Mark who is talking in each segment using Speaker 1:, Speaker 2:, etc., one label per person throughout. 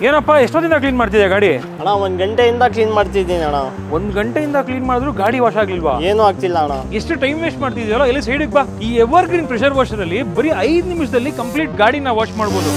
Speaker 1: ಏನಪ್ಪ ಎಷ್ಟೊತ್ತಿಂದ ಕ್ಲೀನ್ ಮಾಡ್ತಿದ್ಯಾ ಗಾಡಿ?
Speaker 2: ಅಣ್ಣ 1 ಗಂಟೆಯಿಂದ ಕ್ಲೀನ್ ಮಾಡ್ತಿದ್ದೀನಿ ಅಣ್ಣ.
Speaker 1: 1 ಗಂಟೆಯಿಂದ ಕ್ಲೀನ್ ಮಾಡಿದ್ರು ಗಾಡಿ ವಾಶ್ ಆಗ್ಲಿಲ್ವಾ?
Speaker 2: ಏನೂ ಆಗ್ತಿಲ್ಲ ಅಣ್ಣ.
Speaker 1: ಎಷ್ಟು ಟೈಮ್ ವೇಸ್ಟ್ ಮಾಡ್ತಿದ್ಯಲ್ಲ, ಎಲ್ಲಿ ಸೈಡಿಗೆ ಬಾ. ಈ ಎವರ್ ಗ್ರೀನ್ ಪ್ರೆಷರ್ ವಾಷರ್ ಅಲ್ಲಿ ಬರೀ 5 ನಿಮಿಷದಲ್ಲಿ ಕಂಪ್ಲೀಟ್ ಗಾಡಿನ ವಾಶ್ ಮಾಡ್ಬೋದು.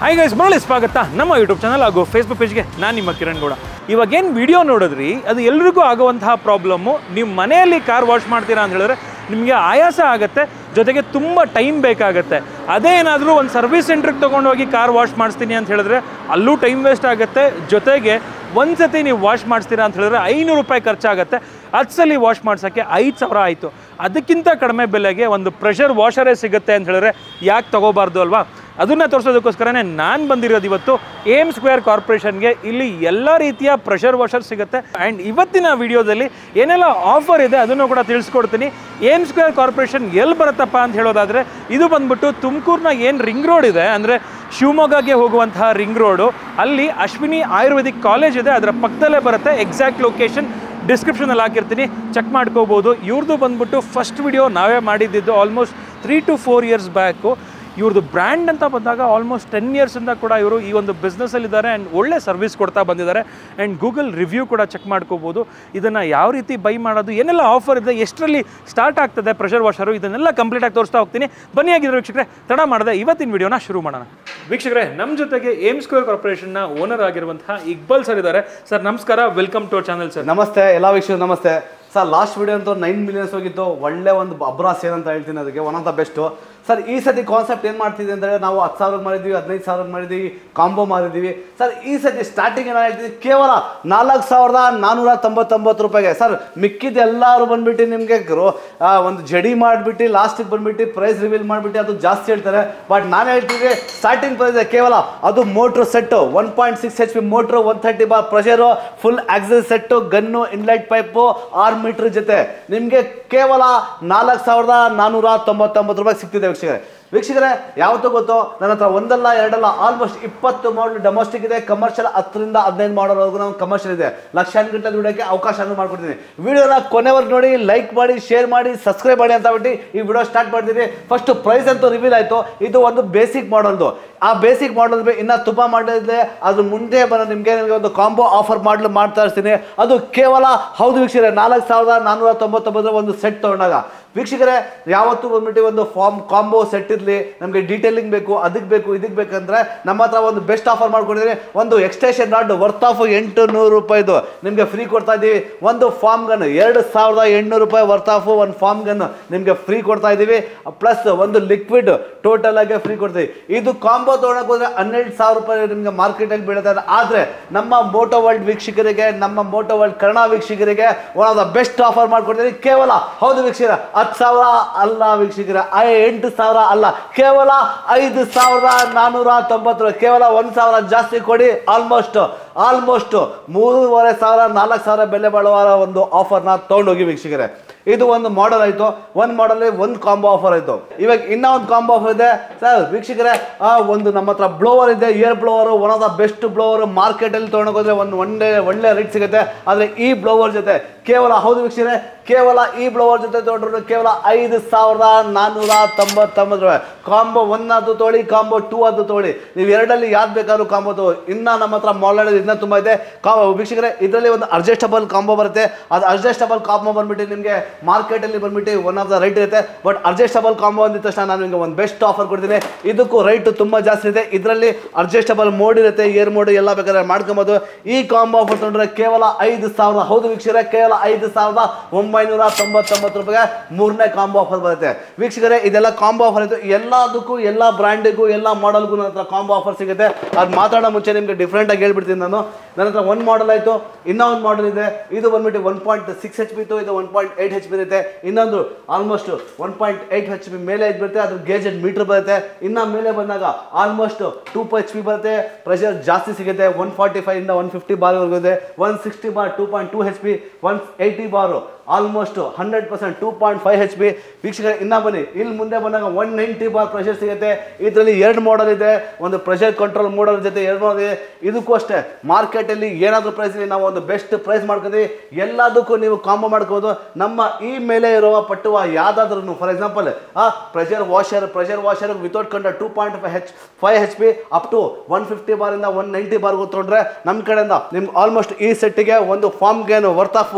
Speaker 1: ಹಾಯ್ ಗೈಸ್, ಮರಳಿ ಸ್ವಾಗತ ನಮ್ಮ ಯೂಟ್ಯೂಬ್ ಚಾನಲ್ ಹಾಗೂ ಫೇಸ್ಬುಕ್ ಪೇಜ್ಗೆ. ನಾನು ನಿಮ್ಮ ಕಿರಣ್ ಗೌಡ. ಇವಾಗೇನು ವಿಡಿಯೋ ನೋಡಿದ್ರಿ ಅದು ಎಲ್ರಿಗೂ ಆಗುವಂತಹ ಪ್ರಾಬ್ಲಮ್ಮು. ನೀವು ಮನೆಯಲ್ಲಿ ಕಾರ್ ವಾಶ್ ಮಾಡ್ತೀರಾ ಅಂತ ಹೇಳಿದ್ರೆ ನಿಮಗೆ ಆಯಾಸ ಆಗುತ್ತೆ, ಜೊತೆಗೆ ತುಂಬ ಟೈಮ್ ಬೇಕಾಗುತ್ತೆ. ಅದೇ ಏನಾದರೂ ಒಂದು ಸರ್ವಿಸ್ ಸೆಂಟ್ರಿಗೆ ತೊಗೊಂಡೋಗಿ ಕಾರ್ ವಾಶ್ ಮಾಡಿಸ್ತೀನಿ ಅಂತ ಹೇಳಿದ್ರೆ ಅಲ್ಲೂ ಟೈಮ್ ವೇಸ್ಟ್ ಆಗುತ್ತೆ. ಜೊತೆಗೆ ಒಂದು ಸತಿ ನೀವು ವಾಶ್ ಮಾಡಿಸ್ತೀರಾ ಅಂತ ಹೇಳಿದ್ರೆ 500 ರೂಪಾಯಿ ಖರ್ಚಾಗುತ್ತೆ. 10 ಸಲ ವಾಶ್ ಮಾಡ್ಸೋಕ್ಕೆ 5000 ಆಯಿತು. ಅದಕ್ಕಿಂತ ಕಡಿಮೆ ಬೆಲೆಗೆ ಒಂದು ಪ್ರೆಷರ್ ವಾಷರೇ ಸಿಗುತ್ತೆ ಅಂತ ಹೇಳಿದ್ರೆ ಯಾಕೆ ತೊಗೋಬಾರ್ದು ಅಲ್ವಾ? ಅದನ್ನು ತೋರಿಸೋದಕ್ಕೋಸ್ಕರನೇ ನಾನು ಬಂದಿರೋದು ಇವತ್ತು ಏಮ್ ಸ್ಕ್ವೇರ್ ಕಾರ್ಪೊರೇಷನ್ಗೆ. ಇಲ್ಲಿ ಎಲ್ಲ ರೀತಿಯ ಪ್ರೆಷರ್ ವಾಷರ್ ಸಿಗುತ್ತೆ. ಆ್ಯಂಡ್ ಇವತ್ತಿನ ವಿಡಿಯೋದಲ್ಲಿ ಏನೆಲ್ಲ ಆಫರ್ ಇದೆ ಅದನ್ನು ಕೂಡ ತಿಳಿಸ್ಕೊಡ್ತೀನಿ. ಏಮ್ ಸ್ಕ್ವೇರ್ ಕಾರ್ಪೊರೇಷನ್ ಎಲ್ಲಿ ಬರುತ್ತಪ್ಪ ಅಂತ ಹೇಳೋದಾದರೆ, ಇದು ಬಂದ್ಬಿಟ್ಟು ತುಮಕೂರಿನ ಏನು ರಿಂಗ್ ರೋಡ್ ಇದೆ, ಅಂದರೆ ಶಿವಮೊಗ್ಗಗೆ ಹೋಗುವಂತಹ ರಿಂಗ್ ರೋಡು, ಅಲ್ಲಿ ಅಶ್ವಿನಿ ಆಯುರ್ವೇದಿಕ್ ಕಾಲೇಜ್ ಇದೆ, ಅದರ ಪಕ್ಕದಲ್ಲೇ ಬರುತ್ತೆ. ಎಕ್ಸಾಕ್ಟ್ ಲೊಕೇಶನ್ ಡಿಸ್ಕ್ರಿಪ್ಷನಲ್ಲಿ ಹಾಕಿರ್ತೀನಿ, ಚೆಕ್ ಮಾಡ್ಕೋಬೋದು. ಇವ್ರದ್ದು ಬಂದ್ಬಿಟ್ಟು ಫಸ್ಟ್ ವಿಡಿಯೋ ನಾವೇ ಮಾಡಿದ್ದು ಆಲ್ಮೋಸ್ಟ್ 3 to 4 years ಬ್ಯಾಕು. ಇವ್ರದ್ದು ಬ್ರ್ಯಾಂಡ್ ಅಂತ ಬಂದಾಗ ಆಲ್ಮೋಸ್ಟ್ 10 ಇಯರ್ಸಿಂದ ಕೂಡ ಇವರು ಈ ಒಂದು ಬಿಸ್ನೆಸ್ಸಲ್ಲಿದ್ದಾರೆ ಆ್ಯಂಡ್ ಒಳ್ಳೆ ಸರ್ವಿಸ್ ಕೊಡ್ತಾ ಬಂದಿದ್ದಾರೆ. ಆ್ಯಂಡ್ ಗೂಗಲ್ ರಿವ್ಯೂ ಕೂಡ ಚೆಕ್ ಮಾಡ್ಕೋಬೋದು. ಇದನ್ನು ಯಾವ ರೀತಿ ಬೈ ಮಾಡೋದು, ಏನೆಲ್ಲ ಆಫರ್ ಇದೆ, ಎಷ್ಟರಲ್ಲಿ ಸ್ಟಾರ್ಟ್ ಆಗ್ತದೆ ಪ್ರೆಷರ್ ವಾಷರು, ಇದನ್ನೆಲ್ಲ ಕಂಪ್ಲೀಟಾಗಿ ತೋರಿಸ್ತಾ ಹೋಗ್ತೀನಿ. ಬನ್ನಿ ಆಗಿದ್ರೆ ವೀಕ್ಷಕರೇ, ತಡ ಮಾಡದೆ ಇವತ್ತಿನ ವಿಡಿಯೋನ ಶುರು ಮಾಡೋಣ. ವೀಕ್ಷಕರೇ, ನಮ್ಮ ಜೊತೆಗೆ ಏಮ್ ಸ್ಕ್ವೇರ್ ಕಾರ್ಪೊರೇಷನ್ನ ಓನರ್ ಆಗಿರುವಂತಹ ಇಕ್ಬಾಲ್ ಸರ್ ಇದ್ದಾರೆ. ಸರ್ ನಮಸ್ಕಾರ, welcome to our channel. Sir
Speaker 3: ನಮಸ್ತೆ ಎಲ್ಲ ವೀಕ್ಷಕರು, ನಮಸ್ತೆ ಸರ್. ಲಾಸ್ಟ್ ವಿಡಿಯೋ ಅಂತೂ 9 millions ಹೋಗಿತ್ತು. ಒಳ್ಳೆ ಒಂದು ಅಬ್ರಾ ಸೇಲ್ ಅಂತ ಹೇಳ್ತೀನಿ, ಅದಕ್ಕೆ one of the best. Sir ಈ ಸತಿ ಕಾನ್ಸೆಪ್ಟ್ ಏನು ಮಾಡ್ತಿದ್ವಿ ಅಂದರೆ, ನಾವು 10,000 ಮಾಡಿದ್ವಿ, 15,000 ಮಾಡಿದ್ವಿ, ಕಾಂಬೋ ಮಾಡಿದ್ದೀವಿ. ಸರ್ ಈ ಸತಿ ಸ್ಟಾರ್ಟಿಂಗ್ ಏನು ಹೇಳ್ತೀವಿ, ಕೇವಲ 4,499 ರೂಪಾಯಿಗೆ. ಸರ್ ಮಿಕ್ಕಿದ್ದು ಎಲ್ಲರೂ ಬಂದ್ಬಿಟ್ಟು ನಿಮಗೆ ಒಂದು ಜಡಿ ಮಾಡಿಬಿಟ್ಟು ಲಾಸ್ಟಿಗೆ ಬಂದ್ಬಿಟ್ಟು ಪ್ರೈಸ್ ರಿವೀಲ್ ಮಾಡಿಬಿಟ್ಟು ಅದು ಜಾಸ್ತಿ ಹೇಳ್ತಾರೆ. ಬಟ್ ನಾನು ಹೇಳ್ತೀವಿ ಸ್ಟಾರ್ಟಿಂಗ್ ಪ್ರೈಸ್ ಕೇವಲ ಅದು motor set 1.6 HP motor, 130 bar pressure, full access set, gun, inlet pipe, 6 metre ಜೊತೆ ನಿಮಗೆ ಕೇವಲ 4,499 ರೂಪಾಯಿ ಸಿಗ್ತಿದೆ ವೀಕ್ಷಕರೇ. ಯಾವತ್ತೂ ಗೊತ್ತು, ನನ್ನ ಹತ್ರ ಒಂದಲ್ಲ ಎರಡಲ್ಲ ಆಲ್ಮೋಸ್ಟ್ 20 ಮಾಡಲ್ ಡೊಮೆಸ್ಟಿಕ್ ಇದೆ, ಕಮರ್ಷಿಯಲ್ 10 ರಿಂದ 15 ಮಾಡೋವರೆಗೂ ನಾವು ಕಮರ್ಷಿಯಲ್ ಇದೆ. ಲಕ್ಷಾನುಗಟ್ಟಲೆ ದುಡಿಯೋಕ್ಕೆ ಅವಕಾಶ ಮಾಡ್ಕೊಡ್ತೀನಿ. ವಿಡಿಯೋನ ಕೊನೆವರೆಗೂ ನೋಡಿ, ಲೈಕ್ ಮಾಡಿ, ಶೇರ್ ಮಾಡಿ, ಸಬ್ಸ್ಕ್ರೈಬ್ ಮಾಡಿ ಅಂತ ಬಿಟ್ಟು ಈ ವಿಡಿಯೋ ಸ್ಟಾರ್ಟ್ ಮಾಡ್ತೀನಿ. ಫಸ್ಟ್ ಪ್ರೈಸ್ ಅಂತೂ ರಿವೀಲ್ ಆಯಿತು. ಇದು ಒಂದು ಬೇಸಿಕ್ ಮಾಡಲ್ದು. ಆ ಬೇಸಿಕ್ ಮಾಡಲ್ ಇನ್ನೂ ತುಂಬ ಮಾಡಲಿದೆ, ಅದ್ರ ಮುಂದೆ ಬರೋ ನಿಮಗೆ ಒಂದು ಕಾಂಬೋ ಆಫರ್ ಮಾಡಲು ಮಾಡ್ತಾ ಇರ್ತೀನಿ. ಅದು ಕೇವಲ ಹೌದು ವೀಕ್ಷಕರೇ, 4,499 ಒಂದು ಸೆಟ್ ತೊಗೊಂಡಾಗ. ವೀಕ್ಷಕರೇ, ಯಾವತ್ತೂ ಬಂದ್ಬಿಟ್ಟು ಒಂದು ಕಾಂಬೋ ಸೆಟ್ ಇರಲಿ, ನಮಗೆ ಡೀಟೇಲಿಂಗ್ ಬೇಕು, ಅದಕ್ಕೆ ಬೇಕು, ಇದಕ್ಕೆ ಬೇಕಂದ್ರೆ ನಮ್ಮ ಹತ್ರ ಒಂದು ಬೆಸ್ಟ್ ಆಫರ್ ಮಾಡ್ಕೊಂಡಿದ್ದೀನಿ. ಒಂದು ಎಕ್ಸ್ಟೇಷನ್ ರಾಡ್ ವರ್ತ್ ಆಫ್ 800 ರೂಪಾಯಿದು ನಿಮಗೆ ಫ್ರೀ ಕೊಡ್ತಾ ಇದ್ದೀವಿ. ಒಂದು ಫಾರ್ಮ್ ಗನ್ 2,800 ರೂಪಾಯಿ ವರ್ತ್ ಆಫ್ ಒಂದು ಫಾರ್ಮ್ ಗನ್ ನಿಮಗೆ ಫ್ರೀ ಕೊಡ್ತಾ ಇದ್ದೀವಿ. ಪ್ಲಸ್ ಒಂದು ಲಿಕ್ವಿಡ್ ಟೋಟಲ್ ಆಗಿ ಫ್ರೀ ಕೊಡ್ತೀವಿ. ಇದು ಕಾಂಬೋ ತೊಗೊಳಕ್ಕೆ ಹೋದ್ರೆ 12,000 ರೂಪಾಯಿ ನಿಮಗೆ ಮಾರ್ಕೆಟಲ್ಲಿ ಬೀಳ್ತಾ ಇದೆ. ಆದರೆ ನಮ್ಮ ಮೋಟೋ ವರ್ಲ್ಡ್ ವೀಕ್ಷಕರಿಗೆ, ನಮ್ಮ ಮೋಟೋ ವರ್ಲ್ಡ್ ಕನ್ನಡ ವೀಕ್ಷಕರಿಗೆ one of the best offer ಮಾಡ್ಕೊಡ್ತೀನಿ. ಕೇವಲ ಹೌದು ವೀಕ್ಷಕರ, 10,000 ಅಲ್ಲ ವೀಕ್ಷಕರ, 8,000 ಅಲ್ಲ, ಕೇವಲ 5,490. ಕೇವಲ 1,000 ಜಾಸ್ತಿ ಕೊಡಿ. ಆಲ್ಮೋಸ್ಟ್ 3,500 4,000 ಬೆಲೆ ಬಾಳುವ ಒಂದು ಆಫರ್ನ ತೊಗೊಂಡೋಗಿ ವೀಕ್ಷಕರೇ. ಇದು ಒಂದು ಮಾಡೆಲ್ ಆಯಿತು. ಒಂದು ಮಾಡಲ್ ಒಂದು ಕಾಂಬೋ ಆಫರ್ ಆಯಿತು. ಇವಾಗ ಇನ್ನೂ ಒಂದು ಕಾಂಬೋ ಆಫರ್ ಇದೆ ಸರ್ ವೀಕ್ಷಕರೇ. ಒಂದು ನಮ್ಮ ಹತ್ರ ಬ್ಲೋವರ್ ಇದೆ, air blower, one of the best blower. ಮಾರ್ಕೆಟಲ್ಲಿ ತೊಗೊಂಡೋಗೋದ್ರೆ ಒಳ್ಳೆ ರೇಟ್ ಸಿಗುತ್ತೆ. ಆದರೆ ಈ ಬ್ಲೋವರ್ ಜೊತೆ ಕೇವಲ ಹೌದು ವೀಕ್ಷಕರೇ, ಕೇವಲ ಈ ಬ್ಲೋವರ್ ಜೊತೆ ತೊಗೊಂಡ್ರು ಕೇವಲ 5,499 ರೂಪಾಯಿ. ಕಾಂಬೋ 1 ಅದು ತೊಗೊಳ್ಳಿ, ಕಾಂಬೋ 2 ಅದು ತೊಗೊಳ್ಳಿ. ನೀವು ಎರಡಲ್ಲಿ ಯಾವ್ದು ಬೇಕಾದ್ರೂ ಕಾಂಬೋ ತಗೋ. ಇನ್ನು ನಮ್ಮ ಹತ್ರ ಮಾಲ್ ಇನ್ನೂ ತುಂಬ ಇದೆ ವೀಕ್ಷಕರೇ. ಇದರಲ್ಲಿ ಒಂದು ಅಡ್ಜಸ್ಟಬಲ್ ಕಾಂಬೋ ಬರುತ್ತೆ. ಅದು ಅಡ್ಜಸ್ಟಬಲ್ ಕಾಂಬೋ ಬಂದ್ಬಿಟ್ಟು ನಿಮಗೆ ಮಾರ್ಕೆಟಲ್ಲಿ ಬಂದ್ಬಿಟ್ಟು ಒನ್ ಆಫ್ ದ ರೈಟ್ ಇರುತ್ತೆ. ಬಟ್ ಅಡ್ಜಸ್ಟಬಲ್ ಕಾಂಬೋ ಅಂದಿದ ತಕ್ಷಣ ನಾನು ನಿಮಗೆ ಒಂದು ಬೆಸ್ಟ್ ಆಫರ್ ಕೊಡ್ತೀನಿ. ಇದಕ್ಕೂ ರೈಟ್ ತುಂಬ ಜಾಸ್ತಿ ಇದೆ. ಇದರಲ್ಲಿ ಅಡ್ಜಸ್ಟಬಲ್ ಮೋಡ್ ಇರುತ್ತೆ, ಏರ್ ಮೋಡ್ ಎಲ್ಲ ಬೇಕಾದ್ರೆ ಮಾಡ್ಕೊಬೋದು. ಈ ಕಾಂಬೋ ಆಫರ್ ತೊಗೊಂಡ್ರೆ ಕೇವಲ 5,000 ಹೌದು ವೀಕ್ಷಕರೇ, ಕೇವಲ 5,999 ರೂಪಾಯಿಗೆ ಮೂರನೇ ಕಾಂಬೋ ಆಫರ್ ಬರುತ್ತೆ ವೀಕ್ಷಕರೇ. ಇದೆಲ್ಲ ಕಾಂಬೋ ಆಫರ್ ಇತ್ತು. ಎಲ್ಲದಕ್ಕೂ, ಎಲ್ಲ ಬ್ರ್ಯಾಂಡಿಗೂ, ಎಲ್ಲ ಮಾಡಲ್ಗೂ ನನ್ನ ಹತ್ರ ಕಾಂಬೋ ಆಫರ್ ಸಿಗುತ್ತೆ. ಅದು ಮಾತಾಡೋ ಮುಂಚೆ ನಿಮಗೆ ಡಿಫ್ರೆಂಟ್ ಆಗಿ ಹೇಳ್ಬಿಡ್ತೀನಿ ನಾನು. ನನ್ನ ಹತ್ರ ಒಂದು ಮಾಡಲ್ ಆಯಿತು, ಇನ್ನೂ ಒಂದು ಮಾಡಲ್ ಇದೆ. ಇದು ಬಂದ್ಬಿಟ್ಟು 1.6 HP ಇತ್ತು, ಇದು 1.8 HP ಇರುತ್ತೆ. ಇನ್ನೊಂದು ಆಲ್ಮೋಸ್ಟ್ 1.8 HP ಮೇಲೆ ಬರುತ್ತೆ, ಅದ್ರ ಗೇಜೆಡ್ ಮೀಟರ್ ಬರುತ್ತೆ. ಇನ್ನು ಮೇಲೆ ಬಂದಾಗ ಆಲ್ಮೋಸ್ಟ್ 2 HP ಬರುತ್ತೆ. ಪ್ರೆಷರ್ ಜಾಸ್ತಿ ಸಿಗುತ್ತೆ. 145 ಇಂದ 150 ಬಾರ್ವರೆಗೂ ಇದೆ. 160 ಬಾರ್ 2.2 HP, 180 ಬಾರು ಆಲ್ಮೋಸ್ಟ್ 100% 2.5 HP ವೀಕ್ಷಕರೇ. ಇನ್ನ ಬನ್ನಿ, ಇಲ್ಲಿ ಮುಂದೆ ಬಂದಾಗ 190 ಬಾರ್ ಪ್ರೆಷರ್ ಸಿಗುತ್ತೆ. ಇದರಲ್ಲಿ 2 ಮಾಡಲ್ ಇದೆ. ಒಂದು ಪ್ರೆಷರ್ ಕಂಟ್ರೋಲ್ ಮೋಡಲ್ ಜೊತೆ 2 ಮಾಡಲ್ ಇದೆ. ಇದಕ್ಕೂ ಅಷ್ಟೇ ಮಾರ್ಕೆಟ್ ಮಾರ್ಕೆಟಲ್ಲಿ ಏನಾದರೂ ಪ್ರೈಸಲ್ಲಿ ನಾವು ಒಂದು ಬೆಸ್ಟ್ ಪ್ರೈಸ್ ಮಾಡ್ಕೊತೀವಿ. ಎಲ್ಲದಕ್ಕೂ ನೀವು ಕಾಂಬೋ ಮಾಡ್ಕೋಬೋದು. ನಮ್ಮ ಈ ಮೇಲೆ ಇರುವ ಪಟ್ಟುವ ಯಾವುದಾದ್ರೂ for example pressure washer without ಕಂಡ 2.5 HP ಅಪ್ ಟು 150 ಬಾರಿಂದ 190 ಬಾರ್ಗೂ ತೊಗೊಂಡ್ರೆ ನಮ್ಮ ಕಡೆಯಿಂದ ನಿಮ್ಗೆ ಆಲ್ಮೋಸ್ಟ್ ಈ ಸೆಟ್ಟಿಗೆ ಒಂದು foam gun worth of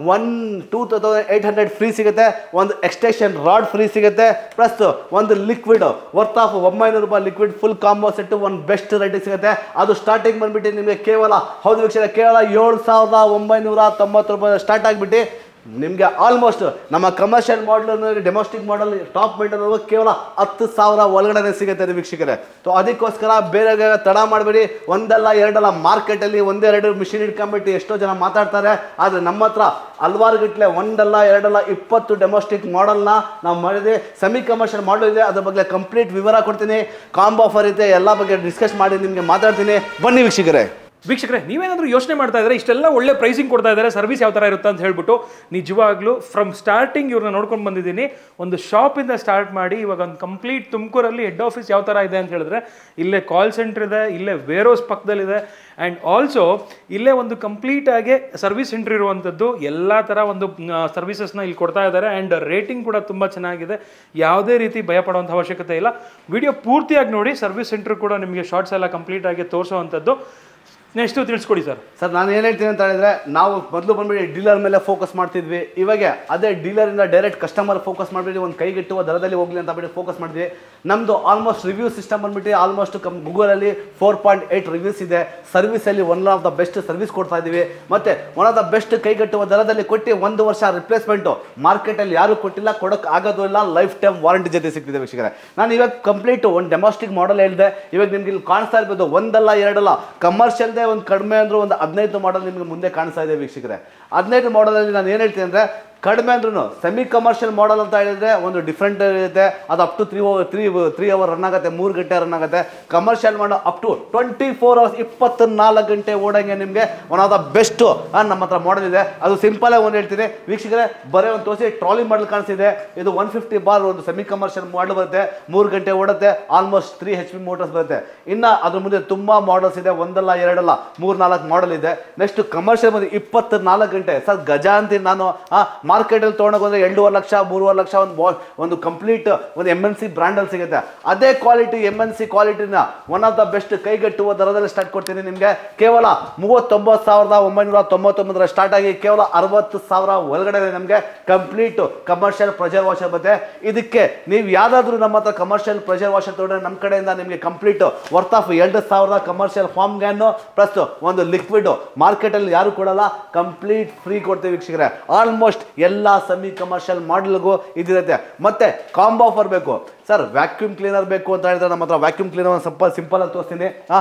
Speaker 3: 2800 free ಸಿಗುತ್ತೆ. ಒಂದು ಎಕ್ಸ್ಟೆನ್ಷನ್ ರಾಡ್ ಫ್ರೀ ಸಿಗುತ್ತೆ. ಪ್ಲಸ್ ಒಂದು ಲಿಕ್ವಿಡ್ ವರ್ತ್ ಆಫ್ 900 ರೂಪಾಯಿ ಲಿಕ್ವಿಡ್ ಫುಲ್ ಕಾಂಬೋ ಸೆಟ್ ಒಂದು ಬೆಸ್ಟ್ ರೇಟಿಗೆ ಸಿಗುತ್ತೆ. ಅದು ಸ್ಟಾರ್ಟಿಂಗ್ ಬಂದ್ಬಿಟ್ಟು ನಿಮಗೆ ಕೇವಲ ಹೌದು ವೀಕ್ಷಕರೇ ಕೇವಲ 7990 ರೂಪಾಯಿ ಸ್ಟಾರ್ಟ್ ಆಗಿಬಿಟ್ಟು ನಿಮಗೆ ಆಲ್ಮೋಸ್ಟ್ ನಮ್ಮ ಕಮರ್ಷಿಯಲ್ ಮಾಡಲ್ ಡೆಮೋಸ್ಟಿಕ್ ಮಾಡಲ್ ಟಾಪ್ ಮೆಂಟಲ್ ಕೇವಲ 10,000 ಒಳಗಡೆ ಸಿಗುತ್ತೆ ವೀಕ್ಷಕರೇ. ಸೊ ಅದಕ್ಕೋಸ್ಕರ ಬೇರೆ ತಡ ಮಾಡಬೇಡಿ. ಒಂದಲ್ಲ ಎರಡಲ್ಲ ಮಾರ್ಕೆಟಲ್ಲಿ ಒಂದೆರಡು ಮಿಷಿನ್ ಇಟ್ಕೊಂಡ್ಬಿಟ್ಟು ಎಷ್ಟೋ ಜನ ಮಾತಾಡ್ತಾರೆ. ಆದರೆ ನಮ್ಮ ಹತ್ರ ಹಲವಾರು ಗಟ್ಟಲೆ ಒಂದಲ್ಲ ಎರಡಲ್ಲ 20 ಡೆಮೋಸ್ಟಿಕ್ ಮಾಡಲ್ನ ನಾವು ಮಾಡಿದ್ವಿ. ಸೆಮಿ ಕಮರ್ಷಿಯಲ್ ಮಾಡಲ್ ಇದೆ, ಅದ್ರ ಬಗ್ಗೆ ಕಂಪ್ಲೀಟ್ ವಿವರ ಕೊಡ್ತೀನಿ. ಕಾಂಬೋ ಆಫರ್ ಇದೆ, ಎಲ್ಲ ಬಗ್ಗೆ ಡಿಸ್ಕಸ್ ಮಾಡಿ ನಿಮಗೆ ಮಾತಾಡ್ತೀನಿ. ಬನ್ನಿ
Speaker 1: ವೀಕ್ಷಕರೇ, ನೀವೇನಾದರೂ ಯೋಚನೆ ಮಾಡ್ತಾ ಇದ್ದಾರೆ ಇಷ್ಟೆಲ್ಲ ಒಳ್ಳೆ ಪ್ರೈಸಿಂಗ್ ಕೊಡ್ತಾ ಇದ್ದಾರೆ, ಸರ್ವಿಸ್ ಯಾವ ಥರ ಇರುತ್ತೆ ಅಂತ ಹೇಳ್ಬಿಟ್ಟು ನಿಜವಾಗ್ಲೂ ಫ್ರಮ್ ಸ್ಟಾರ್ಟಿಂಗ್ ಇವ್ರನ್ನ ನೋಡ್ಕೊಂಡು ಬಂದಿದ್ದೀನಿ. ಒಂದು ಶಾಪಿಂದ ಸ್ಟಾರ್ಟ್ ಮಾಡಿ ಇವಾಗ ಒಂದು ಕಂಪ್ಲೀಟ್ ತುಮಕೂರಲ್ಲಿ ಹೆಡ್ ಆಫೀಸ್ ಯಾವ ಥರ ಇದೆ ಅಂತ ಹೇಳಿದ್ರೆ ಇಲ್ಲೇ ಕಾಲ್ ಸೆಂಟರ್ ಇದೆ, ಇಲ್ಲೇ ವೇರ್ ಹೌಸ್ ಪಕ್ಕದಲ್ಲಿದೆ, ಆ್ಯಂಡ್ ಆಲ್ಸೋ ಇಲ್ಲೇ ಒಂದು ಕಂಪ್ಲೀಟಾಗಿ ಸರ್ವಿಸ್ ಸೆಂಟರ್ ಇರುವಂಥದ್ದು. ಎಲ್ಲ ಥರ ಒಂದು ಸರ್ವಿಸಸ್ನ ಇಲ್ಲಿ ಕೊಡ್ತಾ ಇದ್ದಾರೆ. ಆ್ಯಂಡ್ ರೇಟಿಂಗ್ ಕೂಡ ತುಂಬ ಚೆನ್ನಾಗಿದೆ. ಯಾವುದೇ ರೀತಿ ಭಯ ಪಡುವಂಥ ಅವಶ್ಯಕತೆ ಇಲ್ಲ. ವಿಡಿಯೋ ಪೂರ್ತಿಯಾಗಿ ನೋಡಿ. ಸರ್ವಿಸ್ ಸೆಂಟರ್ ಕೂಡ ನಿಮಗೆ ಶಾರ್ಟ್ಸ್ ಎಲ್ಲ ಕಂಪ್ಲೀಟಾಗಿ ತೋರಿಸೋವಂಥದ್ದು. ನೆಕ್ಸ್ಟ್ ತಿಳಿಸ್ಕೊಡಿ ಸರ್.
Speaker 3: ನಾನು ಏನು ಹೇಳ್ತೀನಿ ಅಂತ ಹೇಳಿದ್ರೆ, ನಾವು ಮೊದಲು ಬಂದ್ಬಿಟ್ಟು ಡೀಲರ್ ಮೇಲೆ ಫೋಕಸ್ ಮಾಡ್ತಿದ್ವಿ. ಇವಾಗ ಅದೇ ಡೀಲರಿಂದ ಡೈರೆಕ್ಟ್ ಕಸ್ಟಮರ್ ಫೋಕಸ್ ಮಾಡಿಬಿಟ್ಟು ಒಂದು ಕೈಗೆಟ್ಟುವ ದರದಲ್ಲಿ ಹೋಗಲಿ ಅಂತ ಬಿಟ್ಟು ಫೋಕಸ್ ಮಾಡಿದ್ವಿ. ನಮ್ಮದು ಆಲ್ಮೋಸ್ಟ್ ರಿವ್ಯೂ ಸಿಸ್ಟಮ್ ಬಂದ್ಬಿಟ್ಟು ಆಲ್ಮೋಸ್ಟ್ ಗೂಗಲಲ್ಲಿ 4.8 ರಿವ್ಯೂಸ್ ಇದೆ. ಸರ್ವಿಸಲ್ಲಿ one of the best service ಕೊಡ್ತಾ ಇದ್ದೀವಿ. ಮತ್ತು ಒನ್ ಆಫ್ ದ ಬೆಸ್ಟ್ ಕೈಗೆಟ್ಟುವ ದರದಲ್ಲಿ ಕೊಟ್ಟು 1 ವರ್ಷ ರಿಪ್ಲೇಸ್ಮೆಂಟು ಮಾರ್ಕೆಟಲ್ಲಿ ಯಾರು ಕೊಟ್ಟಿಲ್ಲ, ಕೊಡೋಕ್ಕೆ ಆಗೋದು ಇಲ್ಲ. ಲೈಫ್ ಟೈಮ್ ವಾರಂಟಿ ಜೊತೆ ಸಿಗ್ತಿದೆ ವೀಕ್ಷಕರೇ. ನಾನು ಇವಾಗ ಕಂಪ್ಲೀಟ್ ಒಂದು ಡೆಮೋಸ್ಟಿಕ್ ಮಾಡಲ್ ಹೇಳಿದೆ. ಇವಾಗ ನಿಮ್ಗೆ ಇಲ್ಲಿ ಕಾಣಿಸ್ತಾ ಇರ್ಬೋದು, ಒಂದಲ್ಲ ಎರಡಲ್ಲ ಕಮರ್ಷಿಯಲ್ದೇ ಒಂದು ಕಡಿಮೆ ಅಂದ್ರೂ ಒಂದು 15 ಮಾಡಲ್ ನಿಮಗೆ ಮುಂದೆ ಕಾಣಿಸ್ತಾ ಇದೆ ವೀಕ್ಷಕರೇ. 15 ಮಾಡಲಲ್ಲಿ ನಾನು ಏನು ಹೇಳ್ತೀನಿ ಅಂದರೆ, ಕಡಿಮೆ ಅಂದ್ರೂ ಸೆಮಿ ಕಮರ್ಷಿಯಲ್ ಮಾಡಲ್ ಅಂತ ಹೇಳಿದ್ರೆ ಒಂದು ಡಿಫ್ರೆಂಟ್ ಇರುತ್ತೆ. ಅದು ಅಪ್ ಟು 3 ಅವರ್ ರನ್ ಆಗುತ್ತೆ, 3 ಗಂಟೆ ರನ್ ಆಗುತ್ತೆ. Commercial model up to 24 hours 24 ಗಂಟೆ ಓಡಂಗೆ ನಿಮಗೆ ಒನ್ ಆಫ್ ದ ಬೆಸ್ಟ್ ನಮ್ಮ ಹತ್ರ ಮಾಡಲ್ ಇದೆ. ಅದು ಸಿಂಪಲ್ ಆಗಿ ಒಂದು ಹೇಳ್ತೀನಿ ವೀಕ್ಷಕರೇ, ಬರೀ ಒಂದು ತೋರಿಸಿ ಟ್ರಾಲಿ ಮಾಡಲ್ ಕಾಣಿಸ್ತಿದೆ. ಇದು 150 ಬಾರ್ ಒಂದು ಸೆಮಿ ಕಮರ್ಷಿಯಲ್ ಮಾಡಲ್ ಬರುತ್ತೆ, 3 ಗಂಟೆ ಓಡುತ್ತೆ, ಆಲ್ಮೋಸ್ಟ್ 3 HP ಮೋಟರ್ಸ್ ಬರುತ್ತೆ. ಇನ್ನು ಅದ್ರ ಮುಂದೆ ತುಂಬ ಮಾಡಲ್ಸ್ ಇದೆ, ಒಂದಲ್ಲ ಎರಡಲ್ಲ 3-4 ಮಾಡಲ್ ಇದೆ. ನೆಕ್ಸ್ಟ್ ಕಮರ್ಷಿಯಲ್ ಬಂದು 24 ಗಂಟೆ. ಸರ್ ಗಜ ಅಂತೀನಿ ನಾನು. ಮಾರ್ಕೆಟಲ್ಲಿ ತೊಗೊಂಡೋದ್ರೆ 2.5 ಲಕ್ಷ 3.5 ಲಕ್ಷ ಒಂದು ಕಂಪ್ಲೀಟ್ ಒಂದು MNC ಬ್ರ್ಯಾಂಡಲ್ಲಿ ಸಿಗುತ್ತೆ. ಅದೇ ಕ್ವಾಲಿಟಿ MNC ಕ್ವಾಲಿಟಿನ ಒನ್ ಆಫ್ ದ ಬೆಸ್ಟ್ ಕೈಗೆಟ್ಟುವ ದರದಲ್ಲಿ ಸ್ಟಾರ್ಟ್ ಕೊಡ್ತೀನಿ ನಿಮಗೆ. ಕೇವಲ 39,999 ಸ್ಟಾರ್ಟ್ ಆಗಿ ಕೇವಲ 60,000 ಒಳಗಡೆ ನಮಗೆ ಕಂಪ್ಲೀಟ್ ಕಮರ್ಷಿಯಲ್ ಪ್ರೆಷರ್ ವಾಷರ್ ಬರುತ್ತೆ. ಇದಕ್ಕೆ ನೀವು ಯಾವುದಾದ್ರೂ ನಮ್ಮ ಹತ್ರ ಕಮರ್ಷಿಯಲ್ ಪ್ರೆಷರ್ ವಾಷರ್ ತೊಗೊಂಡ್ರೆ ನಮ್ಮ ಕಡೆಯಿಂದ ನಿಮಗೆ complete worth of 2,000 commercial foam gun plus ಒಂದು ಲಿಕ್ವಿಡ್ ಮಾರ್ಕೆಟಲ್ಲಿ ಯಾರು ಕೊಡಲ್ಲ, ಕಂಪ್ಲೀಟ್ ಫ್ರೀ ಕೊಡ್ತೀವಿ ವೀಕ್ಷಕರೇ. ಆಲ್ಮೋಸ್ಟ್ ಎಲ್ಲ ಸೆಮಿ ಕಮರ್ಷಿಯಲ್ ಮಾಡಲ್ಗೂ ಇದಿರುತ್ತೆ. ಮತ್ತೆ ಕಾಂಬೋ ಆಫರ್ ಬೇಕು ಸರ್, ವ್ಯಾಕ್ಯೂಮ್ ಕ್ಲೀನರ್ ಬೇಕು ಅಂತ ಹೇಳಿದ್ರೆ ನಮ್ಮ ಹತ್ರ ವ್ಯಾಕ್ಯೂಮ್ ಕ್ಲೀನರ್ ಒಂದು ಸ್ವಲ್ಪ ಸಿಂಪಲ್ ಆಗಿ ತೋರಿಸ್ತೀನಿ.